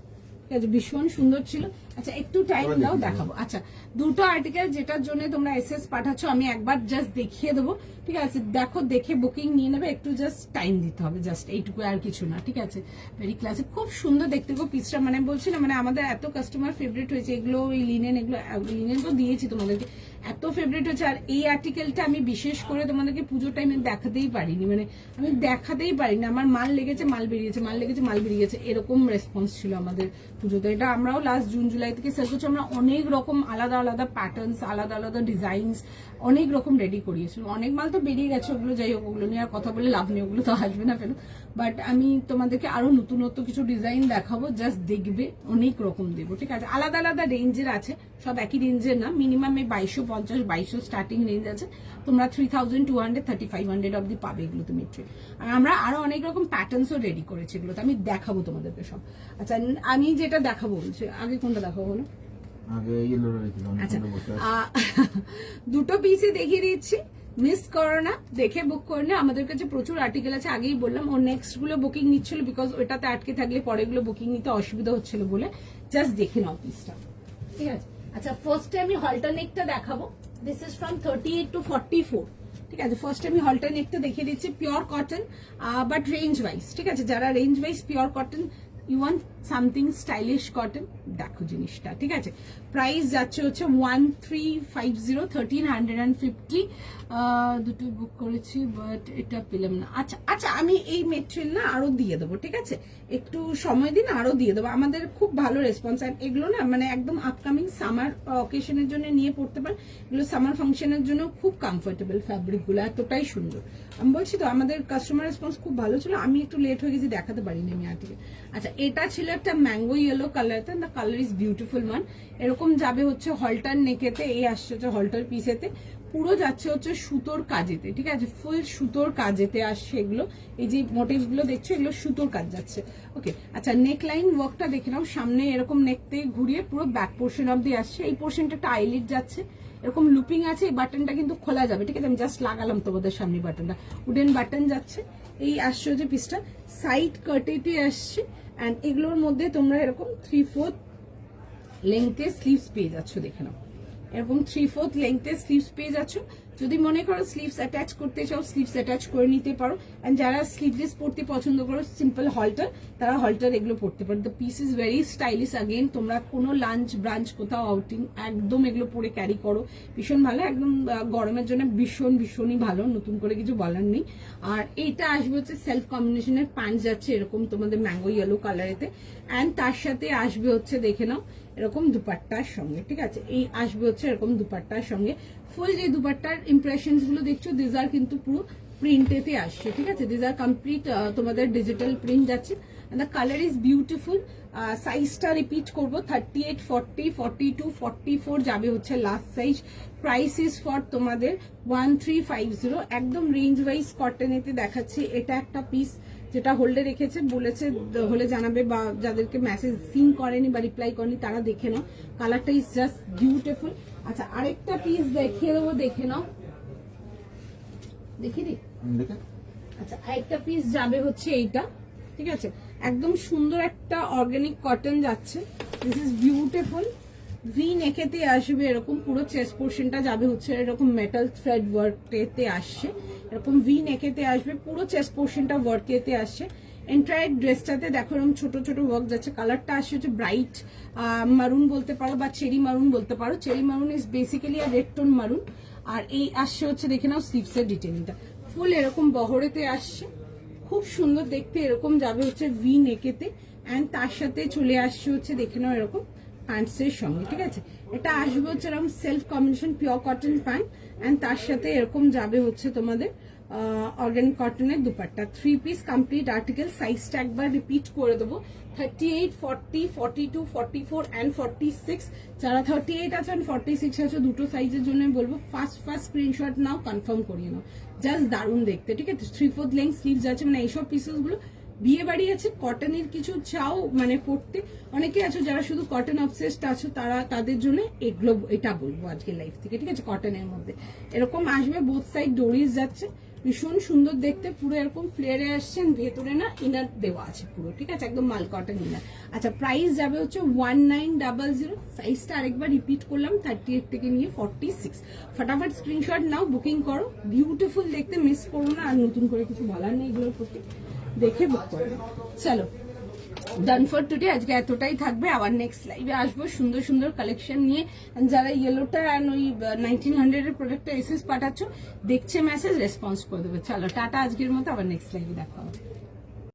ঠিক আছে, ভীষণ সুন্দর ছিল। আচ্ছা একটু টাইম এবার দাও, দেখিয়ে দেখাবো। আচ্ছা দুটো আর্টিকেল যেটার জন্য তোমরা এসএস পাঠাচ্ছ, আমি একবার জাস্ট দেখিয়ে দেবো, ঠিক আছে? দেখো, দেখে বুকিং নিয়ে নেবে, একটু জাস্ট টাইম দিতে হবে, জাস্ট এইটুকু, আর কিছু না, ঠিক আছে? ভেরি ক্লাসিক, খুব সুন্দর দেখতে গো পিসটা, মানে বলছি না, মানে আমাদের এত কাস্টমার ফেভারিট হয়েছে এগুলো, এই লিনেন, এগুলো লিনেন তো দিয়েছি তোমাদেরকে, এত ফেভারিট হচ্ছে। আর এই আর্টিকেলটা আমি বিশেষ করে তোমাদেরকে পুজোর টাইমে দেখাতেই পারিনি, মানে আমি দেখাতেই পারিনি, আমার মাল লেগেছে, মাল বেরিয়েছে, মাল লেগেছে, মাল বেরিয়েছে, এরকম রেসপন্স ছিল আমাদের পুজোতে। এটা আমরাও লাস্ট জুন জুলাই থেকে সেল করছি, আমরা অনেক রকম আলাদা আলাদা প্যাটার্নস, আলাদা আলাদা ডিজাইনস অনেক রকম রেডি করিয়েছি। অনেক মাল তো বেরিয়ে গেছে, ওগুলো যাই হোক, ওগুলো নিয়ে আর কথা বলে লাভ নেই, ওগুলো তো আসবে না ফেরত। বাট আমি তোমাদেরকে আরো নতুনত্ব কিছু ডিজাইন দেখাবো, জাস্ট দেখবে, অনেক রকম দেবো, ঠিক আছে? আলাদা আলাদা রেঞ্জের আছে, সব একই রেঞ্জের না, মিনিমাম 2250 2200 স্টার্টিং রেঞ্জ আছে, তোমরা 3200 3500 অব্দি পাবে এগুলো তুমি ট্রেড। আর আমরা আরো অনেক রকম প্যাটার্নসও রেডি করেছি, এগুলো তো আমি দেখাবো তোমাদেরকে সব। আচ্ছা আমি যেটা দেখাবো বলছি, আগে কোনটা দেখাবো বলো? আগে ইয়েলো রেখেছিলাম, আচ্ছা বসে দুটো পিসই দেখিয়ে দিচ্ছি, মিস করো না, দেখে বুক করে না। আমাদের কাছে প্রচুর আর্টিকেল আছে, আগেই বললাম, ও নেক্সট গুলো বুকিং নিচ্ছিল, বিকজ ওটাতে আটকে থাকলে পরেগুলো বুকিং নিতে অসুবিধা হচ্ছিল বলে। জাস্ট দেখে নাও পিসটা, ঠিক আছে? আচ্ছা ফার্স্টে আমি হল্টার নেকটা দেখাবো, দিস ইজ ফ্রম 38 to 44, ঠিক আছে? ফার্স্টে আমি হল্টার নেকটা দেখিয়ে দিচ্ছি, pure cotton, but range wise, ঠিক আছে? যারা range wise pure cotton, you want something stylish cotton, দেখো জিনিসটা, ঠিক আছে? প্রাইস যাচ্ছে হচ্ছে 1350, 1350। দুটো বুক করেছি বাট এটা পেলাম না। আচ্ছা আচ্ছা, আমি এই মেটেরিয়াল না আরো দিয়ে দেবো, ঠিক আছে? একটু সময় দিন, আরো দিয়ে দেবো, আমাদের খুব ভালো রেসপন্স। আর এগুলো না মানে একদম আপকামিং সামার অকেশনের জন্য নিয়ে পড়তে পারেন, এগুলো সামার ফাংশনের জন্য খুব কমফোর্টেবল, ফ্যাব্রিক গুলো এতটাই সুন্দর। আমি বলছি তো আমাদের কাস্টমার রেসপন্স খুব ভালো ছিল, আমি একটু লেট হয়ে গেছি, দেখাতে পারিনি আমি আর্টিকেল। আচ্ছা এটা ছিল একটা mango yellow colour, the colour is beautiful one. এরকম যাবে হচ্ছে হল্টার নেকেতে, এই আসছে হচ্ছে হল্টার পিসেতে, পুরো যাচ্ছে হচ্ছে সুতোর কাজেতে, ঠিক আছে? ফুল সুতোর কাজেতে আসছে এগুলো, এই যে মোটিভ গুলো দেখছো এগুলো সুতোর কাজ যাচ্ছে, ওকে? আচ্ছা নেক লাইন ওয়ার্কটা দেখে নাও, সামনে এরকম নেকতে ঘুরিয়ে পুরো ব্যাক পোর্শন অব্দি আসছে, এই পোর্শনটা একটা আইলিট যাচ্ছে, এরকম লুপিং আছে, এই বাটনটা কিন্তু খোলা যাবে, ঠিক আছে? আমি জাস্ট লাগালাম তোমাদের সামনে বাটনটা, উডেন বাটন যাচ্ছে, এই আসছে হচ্ছে পিসটা, সাইড কাটেতে আসছে। অ্যান্ড এগুলোর মধ্যে তোমরা এরকম 3/4 লেংথে স্লিভস পেয়ে যাচ্ছ, দেখে নাও, এরকম 3/4 লেংথে স্লিভস পেয়ে যাচ্ছ। যদি মনে করো স্লিভস অ্যাটাচ করতে চাও, স্লিভস অ্যাটাচ করে নিতে পারো। এন্ড যারা স্লিভলেস পড়তে পছন্দ করো, সিম্পল হল্টার, তারা হল্টার এগুলো পড়তে পারো। The piece is very stylish. Again তোমরা কোনো লাঞ্চ ব্রাঞ্চ কোথাও আউটিং একদম এগুলো পরে ক্যারি করো, ভীষণ ভালো, একদম গরমের জন্য ভীষণই ভালো, নতুন করে কিছু বলার নেই। আর এইটা আসবে হচ্ছে সেলফ কম্বিনেশনের প্যান্ট যাচ্ছে এরকম তোমাদের ম্যাঙ্গো ইয়েলো কালারেতে, অ্যান্ড তার সাথে আসবে হচ্ছে দেখে নাও এরকম দুপাট্টার সঙ্গে, ঠিক আছে? এই আসবে হচ্ছে এরকম দুপাট্টার সঙ্গে। ফুল যে দুপাট্টার ইমপ্রেশনস গুলো দেখছো, দিস আর কিন্তু পুরো প্রিন্টেতে আসছে, ঠিক আছে? দিস আর কমপ্লিট তোমাদের ডিজিটাল প্রিন্ট যাচ্ছে। The colour is beautiful. সাইজটা রিপিট করবো, 38, 40, 42, 44 যাবে হচ্ছে last size. Price is for তোমাদের 1350। একদম রেঞ্জ ওয়াইজ কটনেতে দেখাচ্ছি। এটা একটা পিস যেটা হোল্ডে রেখেছে, বলেছে হলে জানাবে, বা যাদেরকে মেসেজ সিন করেনি বা রিপ্লাই করেনি তারা দেখে নাও, কালারটা ইজ জাস্ট বিউটিফুল। আচ্ছা আরেকটা পিস দেখিয়ে দেবো, দেখে নাও, দেখি দি। আচ্ছা আরেকটা পিস যাবে হচ্ছে এইটা, ঠিক আছে? একদম সুন্দর একটা অর্গানিক কটন যাচ্ছে, দিস ইজ বিউটিফুল। ভি নেকেতে আসবে এরকম, পুরো চেস্ট পোর্শনটা যাবে হচ্ছে এরকম মেটাল থ্রেড ওয়ার্কেতে আসছে, এরকম ভি নেকেতে আসবে, পুরো চেস্ট পোর্শনটা ওয়ার্কেতে আসছে। এন্টায়ার ড্রেসটাতে দেখো এরকম ছোট ছোট ওয়ার্ক যাচ্ছে। কালারটা আসছে হচ্ছে ব্রাইট মারুন বলতে পারো, বা চেরি মারুন বলতে পারো। Cherry maroon is basically are red tone maroon. আর এই আসছে হচ্ছে দেখে নাও স্লিভসের ডিটেইলটা, ফুল এরকম বহরেতে আসছে, খুব সুন্দর দেখতে। এরকম যাবে হচ্ছে ভি নেকেতে, অ্যান্ড তার সাথে চলে আসছে হচ্ছে দেখে নাও এরকম প্যান্টসের সঙ্গে, ঠিক আছে? এটা আসবে হচ্ছে এরকম self combination pure cotton pant, and তার সাথে এরকম যাবে হচ্ছে তোমাদের অর্গানিক কটনের দুপাট্টা। 3 piece complete article. সাইজটা একবার রিপিট করে দেবো, 38, 40, 42, 44 অ্যান্ড 46। যারা 38 আছে and 46 আছে, দুটো সাইজের জন্য বলবো ফার্স্ট স্ক্রিনশট নাও, কনফার্ম করিয়ে নাও। জাস্ট দারুণ দেখতে, ঠিক আছে? 3/4 লেন্থ স্লিভস আছে, মানে এইসব পিসেস গুলো বিয়ে বাড়ি আছে, কটনের কিছু চাও মানে পড়তে, অনেকে আছো যারা শুধু কটন অবসেসড আছো, তাদের জন্য এগুলো, এটা বলবো আজকে লাইফ থেকে, ঠিক আছে? কটনের মধ্যে এরকম আসবে, বোথ সাইড ডোরিজ যাচ্ছে, ভীষণ সুন্দর দেখতে, পুরো এরকম ফ্লেয়ারে আসছেন, ভেতরে না ইনার দেওয়া আছে পুরো, ঠিক আছে, একদম মাল কটন ইনার। আচ্ছা প্রাইস যাবে হচ্ছে 1900। সাইজটা আরেকবার রিপিট করলাম, 38 থেকে নিয়ে 46। ফটাফট স্ক্রিনশট নাও, বুকিং করো। বিউটিফুল দেখতে, মিস করো না। আর নতুন করে কিছু বলার নেই এগুলোর প্রতি, দেখে বুক করো। চলো ডান ফর টুডে, আজকে এতটাই থাকবে। আবার নেক্সট লাইভে আসবো সুন্দর সুন্দর কালেকশন নিয়ে। যারা ইয়েলোটা অ্যান্ড ওই 1900 এর প্রোডাক্টটা এসএস পাঠাচ্ছ, দেখছে মেসেজ, রেসপন্স করে দেবে। চলো টাটা, আজকের মতো আবার নেক্সট লাইভে দেখা হবে।